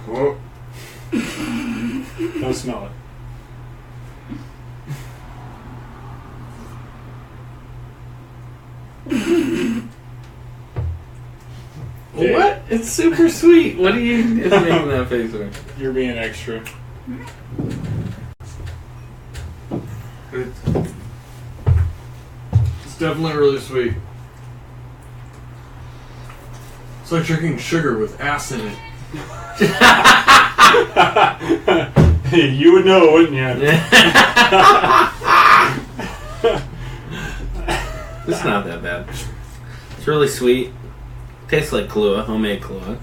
Whoa. Don't smell it. Okay, What? It's super sweet. What are you making that face with? You're being extra. It's definitely really sweet. It's like drinking sugar with ass in it. You would know, wouldn't you? It's not that bad. It's really sweet. Tastes like Kahlua, homemade Kahlua.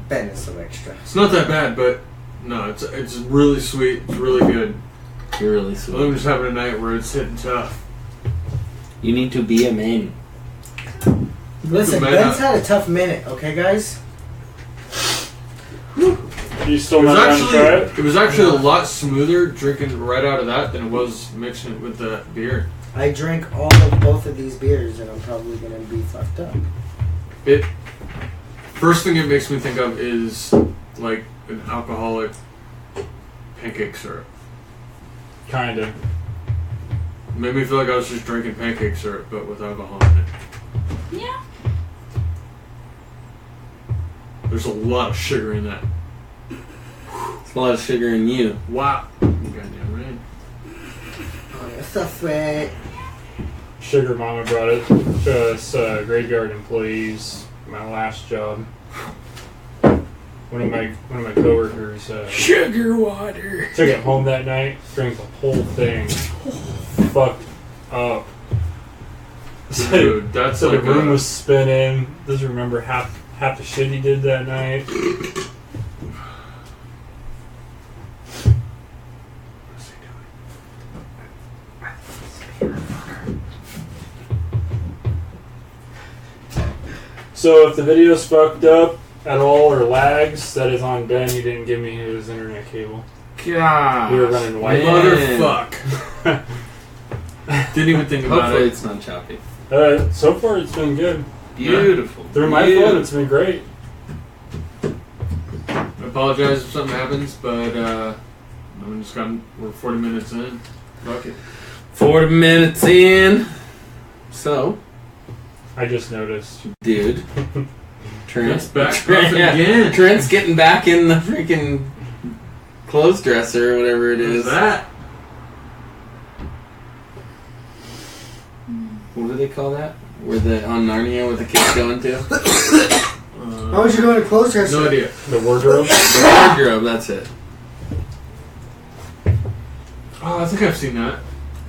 Ben is so extra. It's not that bad, but no, it's really sweet. It's really good. You're really I'm sweet. just having a night where it's hitting tough. You need to be a man. Listen, Man Ben's up. had a tough minute, okay, guys? You still It was not gonna try it? actually, it was actually a lot smoother drinking right out of that than it was mixing it with the beer. I drank all of both of these beers, and I'm probably gonna be fucked up. It first thing it makes me think of is like an alcoholic pancake syrup. Kinda. Made me feel like I was just drinking pancake syrup, but with alcohol in it. Yeah. There's a lot of sugar in that. It's a lot of sugar in you. Wow. Goddamn right. Oh, you're so sweet. Sugar Mama brought it to us graveyard employees. My last job. one of my coworkers Sugar water. took it home that night, drank the whole thing, fucked up. Dude, that's So like the room was spinning. Doesn't remember half the shit he did that night. So if the video's fucked up at all or lags, that is on Ben. He didn't give me his internet cable. God. We were running Wi-Fi. Motherfuck. Didn't even think about Hopefully it. it's not choppy. So far it's been good. Beautiful. Through my phone, it's been great. I apologize if something happens, but we're 40 minutes in. Fuck it. 40 minutes in. So, I just noticed. dude. Trent's back Trent, again. Trent's getting back in the freaking clothes dresser or whatever it is. What's that? What do they call that? Where the on Narnia where the kids going to? How would you go in a clothes dresser? No idea. The wardrobe? The wardrobe, that's it. Oh, I think I've seen that.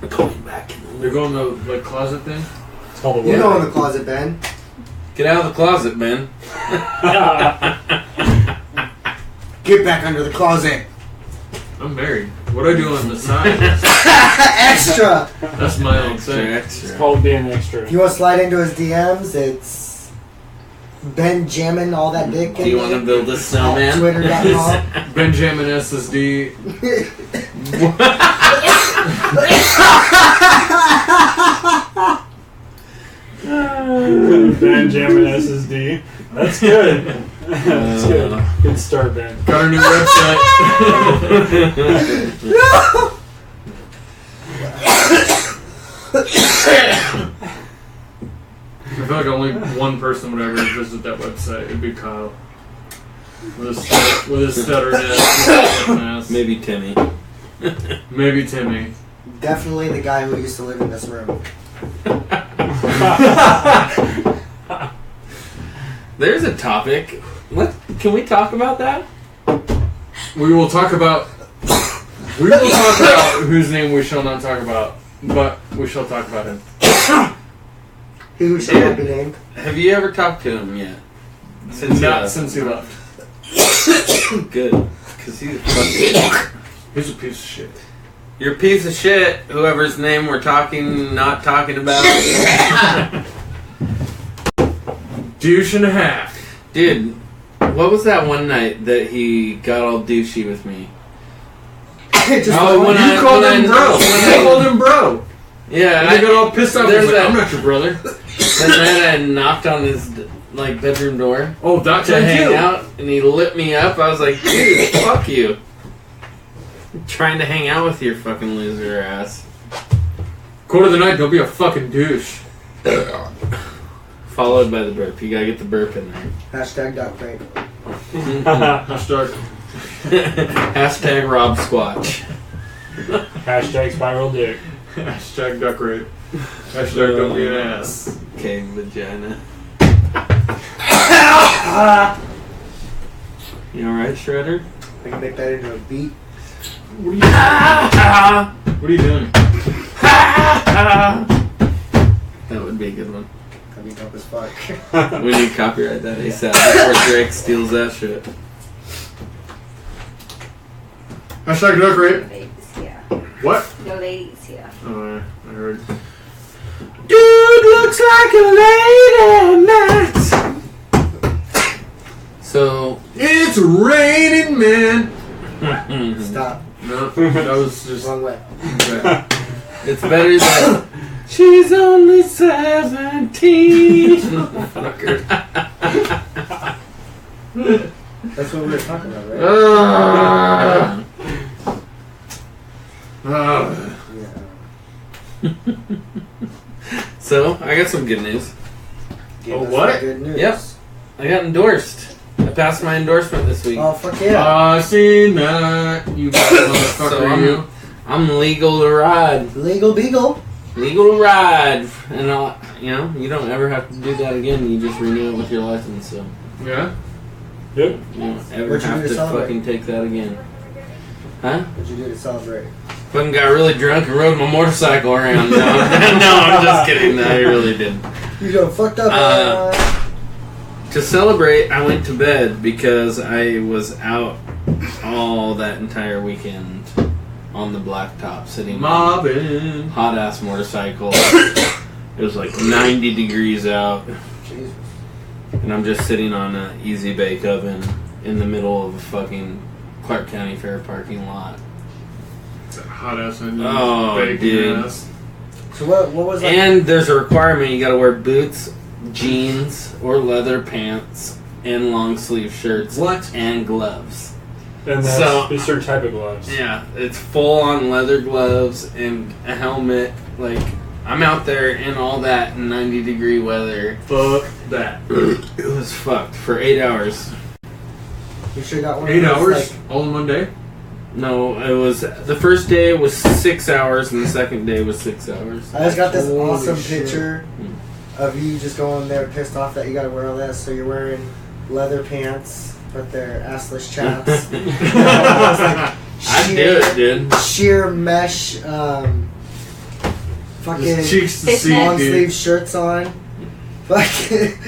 Going back in They're going to like closet thing. It's called the You wardrobe. go in the closet, Ben. Get out of the closet, man. Get back under the closet. I'm married. What do I do on the side? Extra. That's my own thing. It's called being extra. If you want to slide into his DMs, it's Ben jamming all that dick. Do you want to build a snowman? Twitter.com. Benjamin SSD. Ben jamming SSD. That's good. That's good. Good start, Ben. Got our new website. I feel like only one person would ever visit that website. It'd be Kyle. With his stuttering ass. Maybe Timmy. Maybe Timmy. Definitely the guy who used to live in this room. There's a topic. What can we talk about that? We will talk about whose name we shall not talk about, but we shall talk about him. Who shall not be named? Have you ever talked to him yet? Since he left. Good. Because he's a fucking... He's a piece of shit. You're a piece of shit, whoever's name we're not talking about. Douche and a half. Dude, what was that one night that he got all douchey with me? Just Oh, like when one- I- You called when him I- bro. when You I- called him bro. Yeah, And I got all pissed off. I was like, I'm not your brother. That night I knocked on his bedroom door Oh, that to time hang too. out, and he lit me up. I was like, dude, fuck you. I'm trying to hang out with your fucking loser ass. Quote of the night, don't be a fucking douche. Followed by the burp. You gotta get the burp in there. Hashtag dot rape. Hashtag. Hashtag Rob Squatch. Hashtag spiral dick. Hashtag duck rape. Hashtag don't be an ass. Okay, vagina. You alright, Shredder? I can make that into a beat. What are you doing? That would be a good one. That'd be dope as fuck. We need to copyright that ASAP before Drake steals that shit. Hashtag duck rape. Ladies here. What? The ladies here. Oh, I heard. Dude looks like a lady night. So It's raining, man. Stop. No, that was just. Wrong way. Okay. it's better than she's only 17. Fucker. That's what we were talking about, right? Yeah. So I got some good news. Give Oh, us what? the Good news. Yep. I got endorsed. I passed my endorsement this week. Oh, fuck yeah. I seen that. You motherfucker, So you. I'm legal to ride. Legal Beagle. Legal to ride. And I'll, you know, you don't ever have to do that again. You just renew it with your license. So Yeah? yeah. What are you doing? Yeah. Yeah? Yep. You won't ever What'd you have do to to celebrate? fucking take that again. Huh? What'd you do to celebrate? Fucking got really drunk and rode my motorcycle around. No, no, I'm just kidding. No, I really didn't. You done fucked up. To celebrate, I went to bed because I was out all that entire weekend on the blacktop sitting on Mobbing. a hot ass motorcycle. It was like 90 degrees out, Jesus. and I'm just sitting on an easy bake oven in the middle of a fucking Clark County Fair parking lot. That hot ass engine. Oh, bacon dude. ass. So what was that? And there's a requirement: you got to wear boots, jeans, or leather pants, and long sleeve shirts. What? And gloves. And that's So- a certain type of gloves. Yeah, it's full on leather gloves and a helmet. Like, I'm out there in all that 90-degree weather. Fuck that. It was fucked for 8 hours. You should got one. 8 of those, hours? like- All in one day? No, it was the first day was 6 hours and the second day was 6 hours. I just got this Holy awesome shit. picture of you just going there pissed off that you got to wear all this. So you're wearing leather pants, but they're assless chaps. I do it, dude. Sheer mesh, fucking Just cheeks to It's see, long dude. sleeve shirts on. Fucking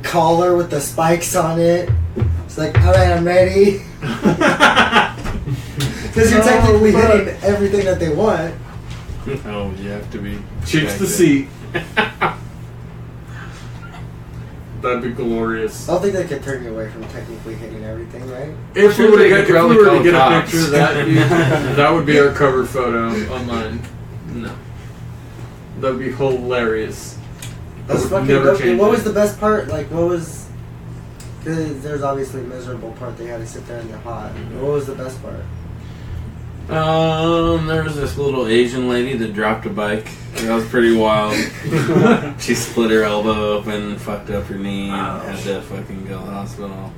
collar with the spikes on it. It's like, alright, I'm ready. Because you're technically hitting everything that they want. Oh, you have to be. Cheeks to seat. That'd be glorious. I don't think they could turn you away from technically hitting everything, right? If we Sure, were they to could get, probably call a cops. picture of that, dude, that would be our cover photo online. No. That'd be hilarious. That's would fucking never dope. change What it. was the best part? Like, what was... Because there's obviously a miserable part. They had to sit there in the hot. What was the best part? There was this little Asian lady that dropped a bike. That was pretty wild. She split her elbow open, fucked up her knee, and had to fucking go to the hospital.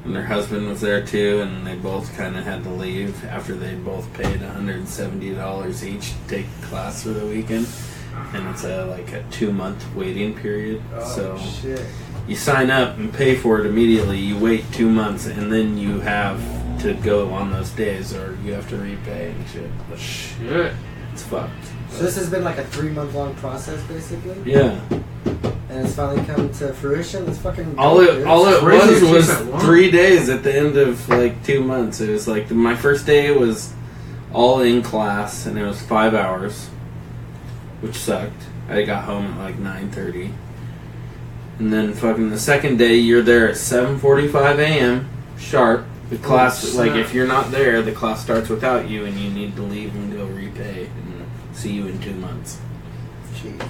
And her husband was there too, and they both kind of had to leave after they both paid $170 each to take the class for the weekend. And it's like a 2-month waiting period. So shit. you sign up and pay for it immediately. You wait 2 months, and then you have to go on those days, or you have to repay and shit. But Shit. it's fucked. So this has been like a 3-month-long process, basically? Yeah. And it's finally come to fruition? That's fucking dope, All dude. it crazy it takes was that long. 3 days at the end of like 2 months. It was like my first day was all in class, and it was 5 hours, which sucked. I got home at like 9:30. And then fucking the second day, you're there at 7:45 a.m. sharp. The class, like, snap. if you're not there, the class starts without you, and you need to leave and go repay and see you in 2 months. Jeez.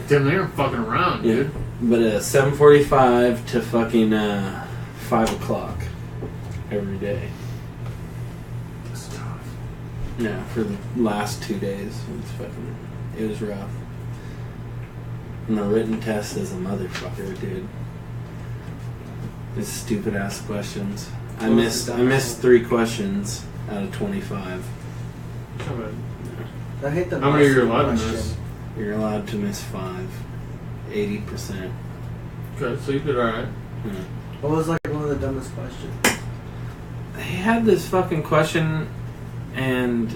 Damn, they aren't fucking around, Yeah. dude. But 7:45 to fucking 5 o'clock every day. That's tough. Yeah, for the last 2 days. It was rough. And the written test is a motherfucker, dude. These stupid ass questions. I What was the missed 3 questions out of 25. Come on. I hate the How many are you most allowed to question. miss? You're allowed to miss 5. 80%. Okay, so you did alright. Yeah. What was like one of the dumbest questions? They had this fucking question, and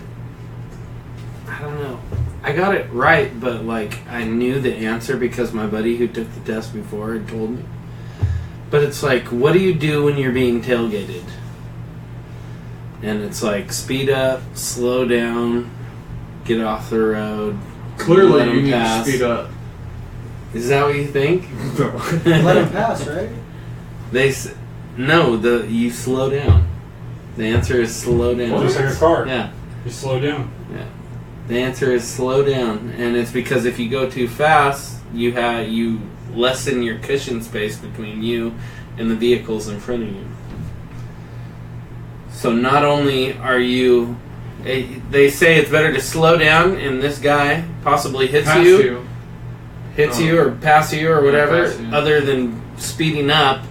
I don't know. I got it right, but like I knew the answer because my buddy who took the test before had told me. But it's like, what do you do when you're being tailgated? And it's like, speed up, slow down, get off the road. Clearly, let 'em you need pass. to speed up. Is that what you think? Let him pass, right? No, you slow down. The answer is slow down. Just like a car. Yeah. You slow down. Yeah. The answer is slow down, and it's because if you go too fast, you lessen your cushion space between you and the vehicles in front of you. So not only are you, they say it's better to slow down, and this guy possibly hits Pass you or pass you or whatever, pass you. other than speeding up.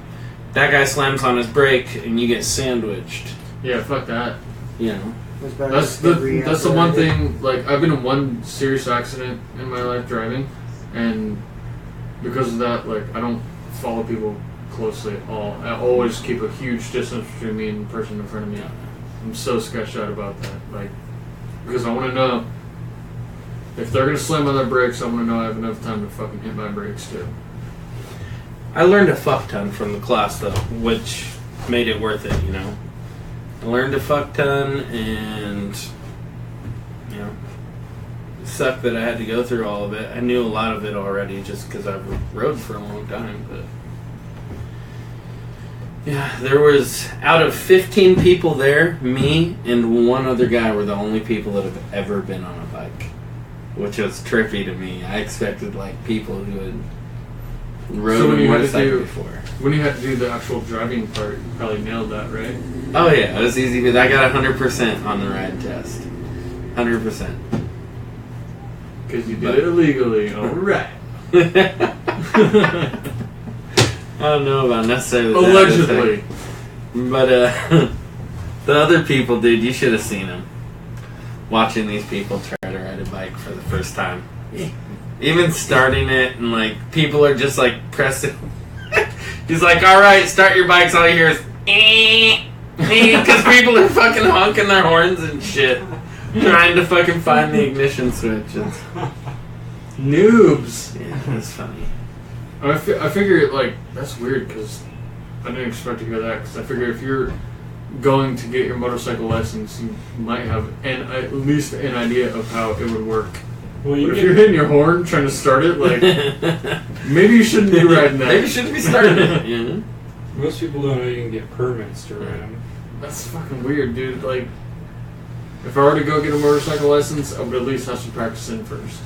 That guy slams on his brake, and you get sandwiched. Yeah, fuck that. You know. It's better That's to the every that's the answer one I did. thing. Like, I've been in one serious accident in my life driving, and because of that, like, I don't follow people closely at all. I always keep a huge distance between me and the person in front of me. I'm so sketched out about that. Like, because I want to know if they're going to slam on their brakes, I want to know I have enough time to fucking hit my brakes too. I learned a fuck ton from the class though, which made it worth it, you know. I learned a fuck ton, and you know, it sucked that I had to go through all of it. I knew a lot of it already just because I've rode for a long time, but yeah, there was, out of 15 people there, me and one other guy were the only people that have ever been on a bike, which was trippy to me. I expected like people who had rode a motorcycle before. When you had to do the actual driving part, you probably nailed that, right? Oh yeah, it was easy, but I got 100% on the ride test. 100%. Because you did it illegally. Alright. I don't know about necessarily Allegedly. that, but the other people, dude, you should have seen them. Watching these people try to ride a bike for the first time. Even starting it, and like, people are just like pressing. He's like, alright, start your bikes, all you hear is because people are fucking honking their horns and shit. Trying to fucking find the ignition switch. It's, Noobs. yeah, it's funny. I figure, like, that's weird because I didn't expect to hear that. Because I figure if you're going to get your motorcycle license, you might have at least an idea of how it would work. Well, But if you're hitting your horn trying to start it, like, maybe you shouldn't be riding that. Maybe you shouldn't be starting it. Yeah. most people don't know you can get permits to ride them. That's fucking weird, dude. Like, if I were to go get a motorcycle license, I would at least have some practice in first.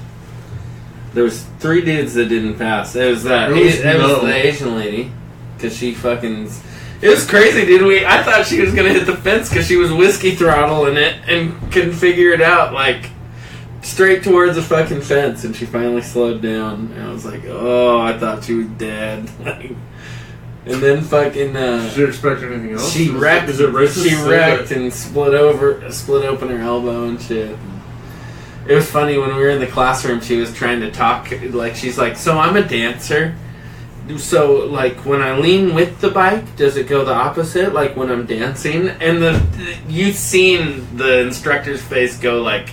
There was 3 dudes that didn't pass. It was that. It was the Asian lady, because she fucking. It was crazy, dude. I thought she was gonna hit the fence because she was whiskey throttling it and couldn't figure it out. Like, straight towards the fucking fence, and she finally slowed down. And I was like, oh, I thought she was dead. Like, and then fucking. Did you expect anything else? She wrecked. Is it racist? She wrecked and split open her elbow and shit. It was funny when we were in the classroom. She was trying to talk, like, she's like, "So I'm a dancer. So, like, when I lean with the bike, does it go the opposite? Like when I'm dancing?" And you've seen the instructor's face go like,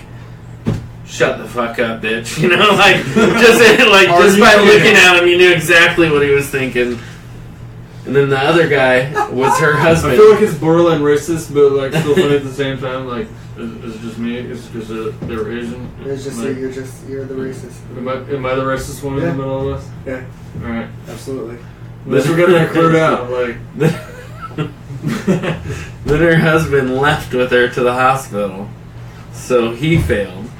"Shut the fuck up, bitch!" You know, like just by looking at him, you knew exactly what he was thinking. And then the other guy was her husband. I feel like it's borderline racist, but like still funny at the same time. Like, is it just me? Is it because they were Asian? It's just like, you're the racist. Am I the racist one in the middle of this? Yeah, All right. absolutely. Let's get that cleared out. Like, then her husband left with her to the hospital, so he failed.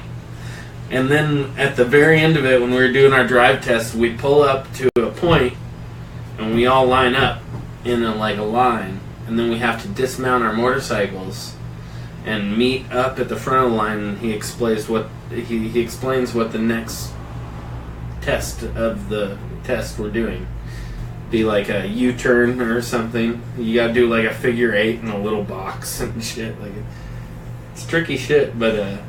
And then at the very end of it, when we were doing our drive test, we pull up to a point, and we all line up in a line, and then we have to dismount our motorcycles and meet up at the front of the line. And he explains what the next test of the test we're doing. Be like a U-turn or something. You gotta do like a figure 8 in a little box and shit. Like, it's tricky shit, but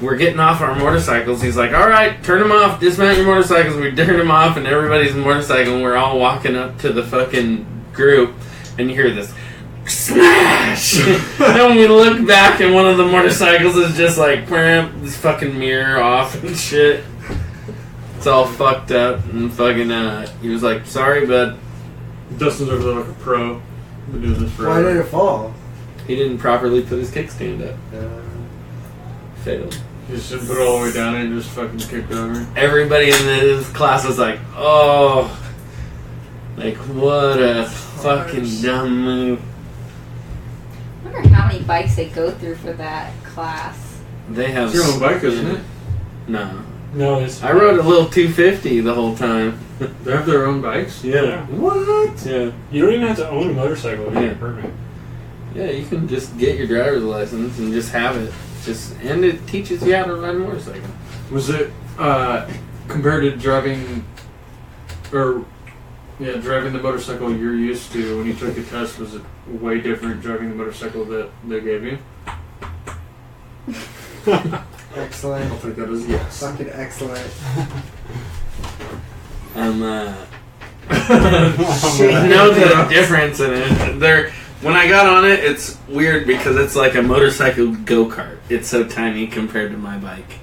we're getting off our motorcycles. He's like, "Alright, turn them off, dismount your motorcycles." We turn them off, and everybody's motorcycle, and we're all walking up to the fucking group, and you hear this smash! And we look back, and one of the motorcycles is just like, this fucking mirror off and shit. It's all fucked up, and fucking, he was like, "Sorry, but..." Dustin's over there like a pro. Been doing this forever. Why did it fall? He didn't properly put his kickstand up. Failed. You just didn't put it all the way down and just fucking kicked over. Everybody in this class was like, "Oh, like, what a fucking dumb move." I wonder how many bikes they go through for that class. They have... It's your own bike, isn't it? No. No, it's. I rode a little 250 the whole time. They have their own bikes? Yeah. What? Yeah. You don't even have to own a motorcycle to get Yeah. a permit. Yeah, you can just get your driver's license and just have it. And it teaches you how to ride a motorcycle. Was it, compared to driving the motorcycle you're used to when you took the test, was it way different driving the motorcycle that they gave you? Excellent. I'll take that as a yes. Fucking excellent. know the difference in it. When I got on it, it's weird because it's like a motorcycle go-kart. It's so tiny compared to my bike.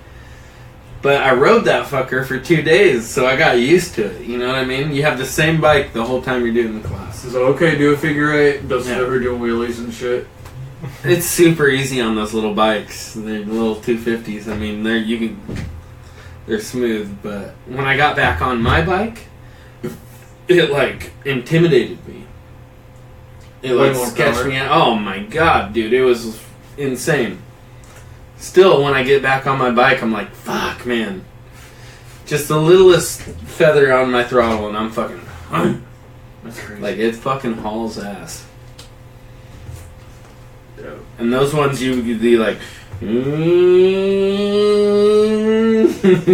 But I rode that fucker for 2 days, so I got used to it. You know what I mean? You have the same bike the whole time you're doing the class. Is it okay, do a figure eight? Does it Yeah. ever do wheelies and shit? It's super easy on those little bikes. They're little 250s. I mean, they're smooth. But when I got back on my bike, it like intimidated me. It Way like more sketched power. me out. Oh my god, dude, it was insane. Still, when I get back on my bike, I'm like, fuck, man. Just the littlest feather on my throttle, and I'm fucking. That's crazy. Like, it fucking hauls ass. Yeah. And those ones you could be like, you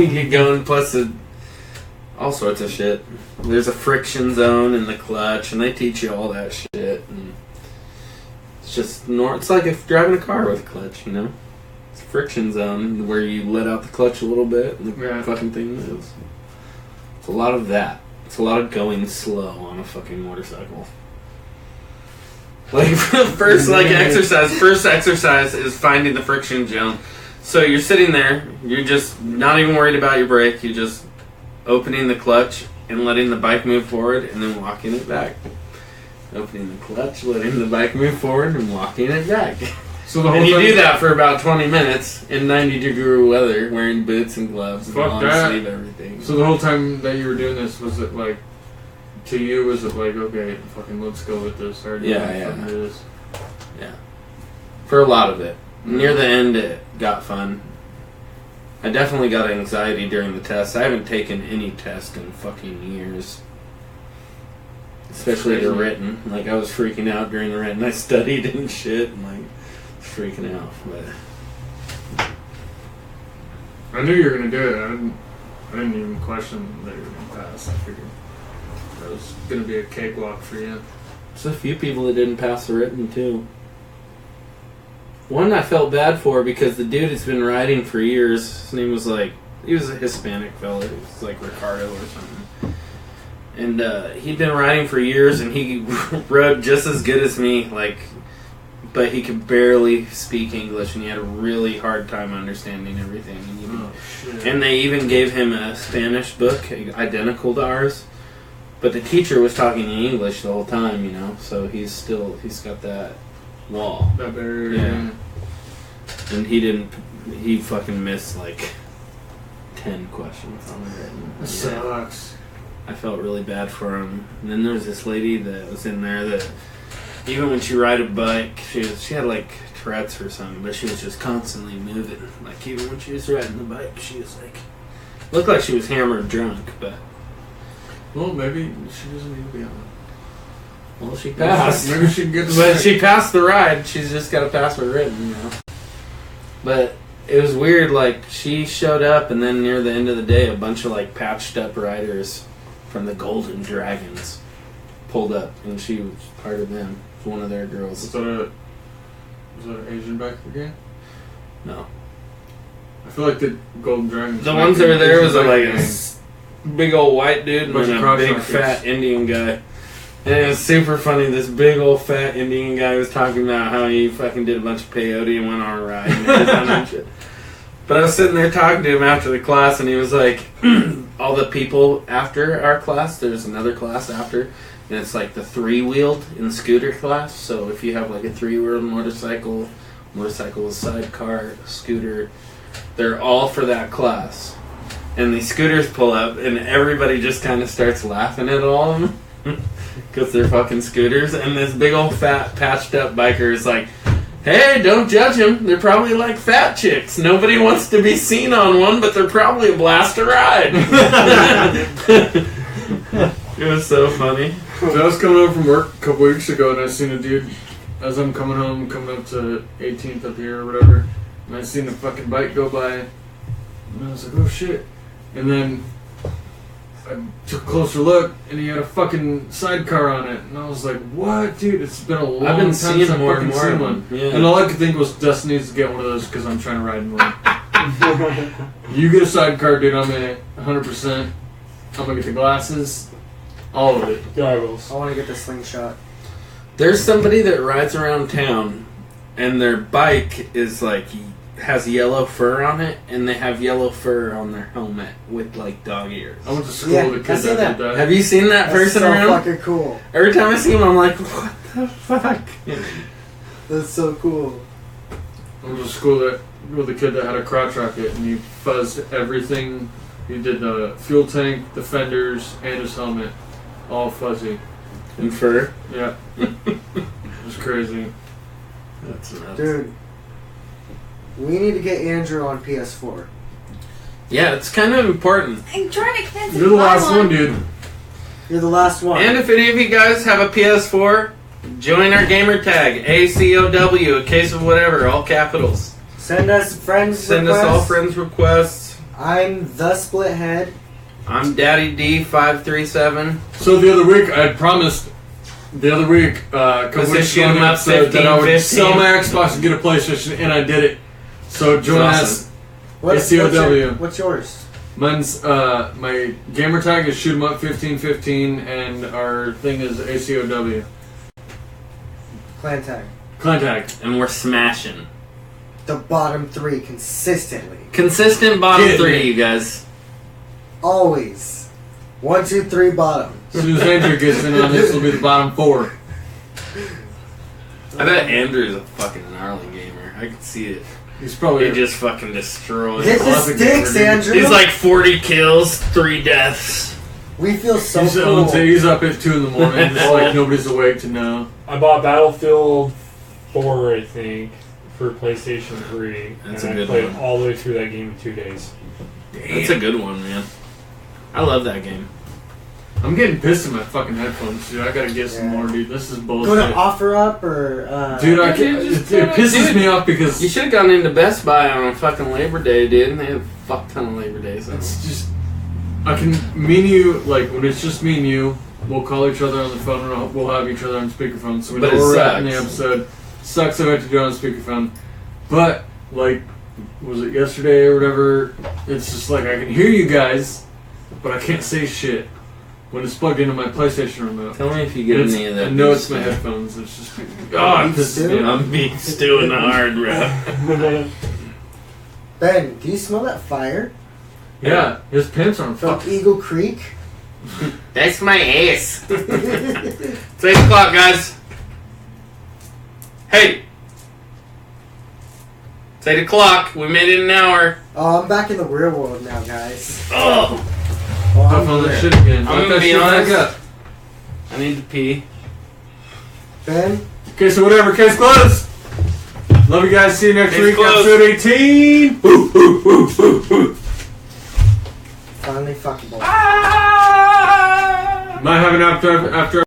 get going, plus all sorts of shit. There's a friction zone in the clutch, and they teach you all that shit. And it's just it's like if driving a car with a clutch, you know. It's a friction zone where you let out the clutch a little bit, and the fucking thing moves. It's a lot of that. It's a lot of going slow on a fucking motorcycle. Like first exercise is finding the friction zone. So you're sitting there, you're just not even worried about your brake, you're just opening the clutch and letting the bike move forward and then walking it back. Opening the clutch, letting the bike move forward and walking it back. So the whole And you time, do that for about 20 minutes in 90-degree weather, wearing boots and gloves and Fuck long that. sleeve everything. So the whole time that you were doing this, was it like, to you, was it like, okay, fucking let's go with this, or do you Yeah. fucking do this? For a lot of it. Near the end, it got fun. I definitely got anxiety during the test. I haven't taken any test in fucking years. Especially the written. Like, I was freaking out during the written. I studied and shit, and like, freaking out. But I knew you were gonna do it. I didn't even question that you were gonna pass. I figured that was gonna be a cakewalk for you. there's a few people that didn't pass the written, too. One I felt bad for because the dude has been riding for years. His name was like, he was a Hispanic fella. He was like Ricardo or something. And he'd been riding for years, and he rode just as good as me, like, but he could barely speak English, and he had a really hard time understanding everything. And they even gave him a Spanish book, identical to ours, but the teacher was talking in English the whole time, you know, so he's got that wall. That barrier. Yeah. And he fucking missed like 10 questions on the written. That sucks. I felt really bad for him. And then there was this lady that was in there that, even when she ride a bike, she had like Tourette's or something, but she was just constantly moving. Like, even when she was riding the bike, she was like, looked like she was hammered drunk, but Well, maybe she doesn't need to be on it. well, she passed. Maybe she can get the But she passed the ride. She's just got to pass her written, you know. But it was weird. Like, she showed up, and then near the end of the day, a bunch of like patched up riders from the Golden Dragons pulled up, and she was part of them. One of their girls. Was that an Asian biker game? No, I feel like the Golden Dragons. the ones that were there was Asian like biker a game. big old white dude and Bunch then of a crotch big rockets. fat Indian guy. And it was super funny. This big old fat Indian guy was talking about how he fucking did a bunch of peyote and went on a ride and everything and shit. But I was sitting there talking to him after the class, and he was like, all the people after our class, there's another class after, and it's like the 3-wheeled in scooter class. So if you have like a 3-wheeled motorcycle with sidecar, scooter, they're all for that class. And these scooters pull up, and everybody just kind of starts laughing at all of them. Because they're fucking scooters. And this big old fat patched up biker is like, hey, don't judge them. They're probably like fat chicks. Nobody wants to be seen on one, but they're probably a blast to ride. It was so funny. So I was coming home from work a couple weeks ago, and I seen a dude, as I'm coming home, coming up to 18th up here or whatever, and I seen a fucking bike go by, and I was like, oh shit. And then I took a closer look, and he had a fucking sidecar on it, and I was like, what, dude? It's been a long I've time been since seeing I've more fucking and more seen of one. them. Yeah. And all I could think was, Dustin needs to get one of those because I'm trying to ride in one. You get a sidecar, dude. I'm in it 100%. I'm gonna get the glasses. All of it. Goggles. I want to get the slingshot. There's somebody that rides around town, and their bike is like has yellow fur on it, and they have yellow fur on their helmet with like dog ears. I went to school Yeah, with a I kid seen that did that. Have you seen that That's person so around? fucking cool. Every time I see him, I'm like, what the fuck? That's so cool. I went to school with a kid that had a crotch rocket, and he fuzzed everything. He did the fuel tank, the fenders, and his helmet. All fuzzy. And fur? Yeah. It was crazy. That's nuts. Dude, we need to get Andrew on PS4. Yeah, it's kind of important. I'm trying to convince You're the last one, dude. You're the last one. And if any of you guys have a PS4, join our gamer tag, ACOW, a case of whatever, all capitals. Send us friends Send requests. us all friends requests. I'm the split head. I'm Daddy D537. So the other week, I promised. The other week, a couple Was it weeks shoot ago, 'em an up episode that I would 15? sell my Xbox and get a PlayStation, and I did it. So join That's us. awesome. What's yours? Mine's my gamer tag is shoot 'em up 1515, and our thing is ACOW. Clan tag. Clan tag. And we're smashing. The bottom three consistently. Consistent bottom Get three, me. you guys. Always. 1, 2, 3 bottom. As soon as Andrew gets in on this, it'll be the bottom 4. I bet Andrew's a fucking gnarly gamer. I can see it. He's probably He just fucking destroys. Hit I the love the sticks, gamer, dude. Andrew. He's like 40 kills, 3 deaths. We feel so he's, cool. he's up at 2 in the morning, just like nobody's awake to know. I bought Battlefield 4, I think, for PlayStation 3. That's and a good I played one. all the way through that game in 2 days. That's a good one, man. I love that game. I'm getting pissed at my fucking headphones, dude. I gotta get some Yeah. more, dude. This is Go to bullshit. OfferUp or... Dude, I Yeah, can't, dude, just it go to- pisses dude. me off because You should have gone into Best Buy on fucking Labor Day, dude. And they have a fuck ton of Labor Days. it's just, I can, me and you, like, when it's just me and you, we'll call each other on the phone and we'll have each other on speakerphone, so we know But it where we're at in the sucks. episode. Sucks that we have to do it on speakerphone. But, like, was it yesterday or whatever, it's just like, I can hear you guys, but I can't say shit when it's plugged into my PlayStation remote. Tell me if you get And any of that. I know beef it's my stew. headphones, it's just, God, Beef this is stew? I'm beef stewing hard, bro. Ben, do you smell that fire? Yeah, his pants are on From fuck. Eagle Creek? That's my ass. It's 8 o'clock, guys. Hey. It's 8 o'clock. We made it an hour. Oh, I'm back in the real world now, guys. Oh. Oh, Puff on that shit again. I'm Let gonna that be shit back honest. up. I need to pee. Ben, Okay, so whatever, case closed. Love you guys. See you next Case week. closed. Episode 18. finally fuckable. Might have an after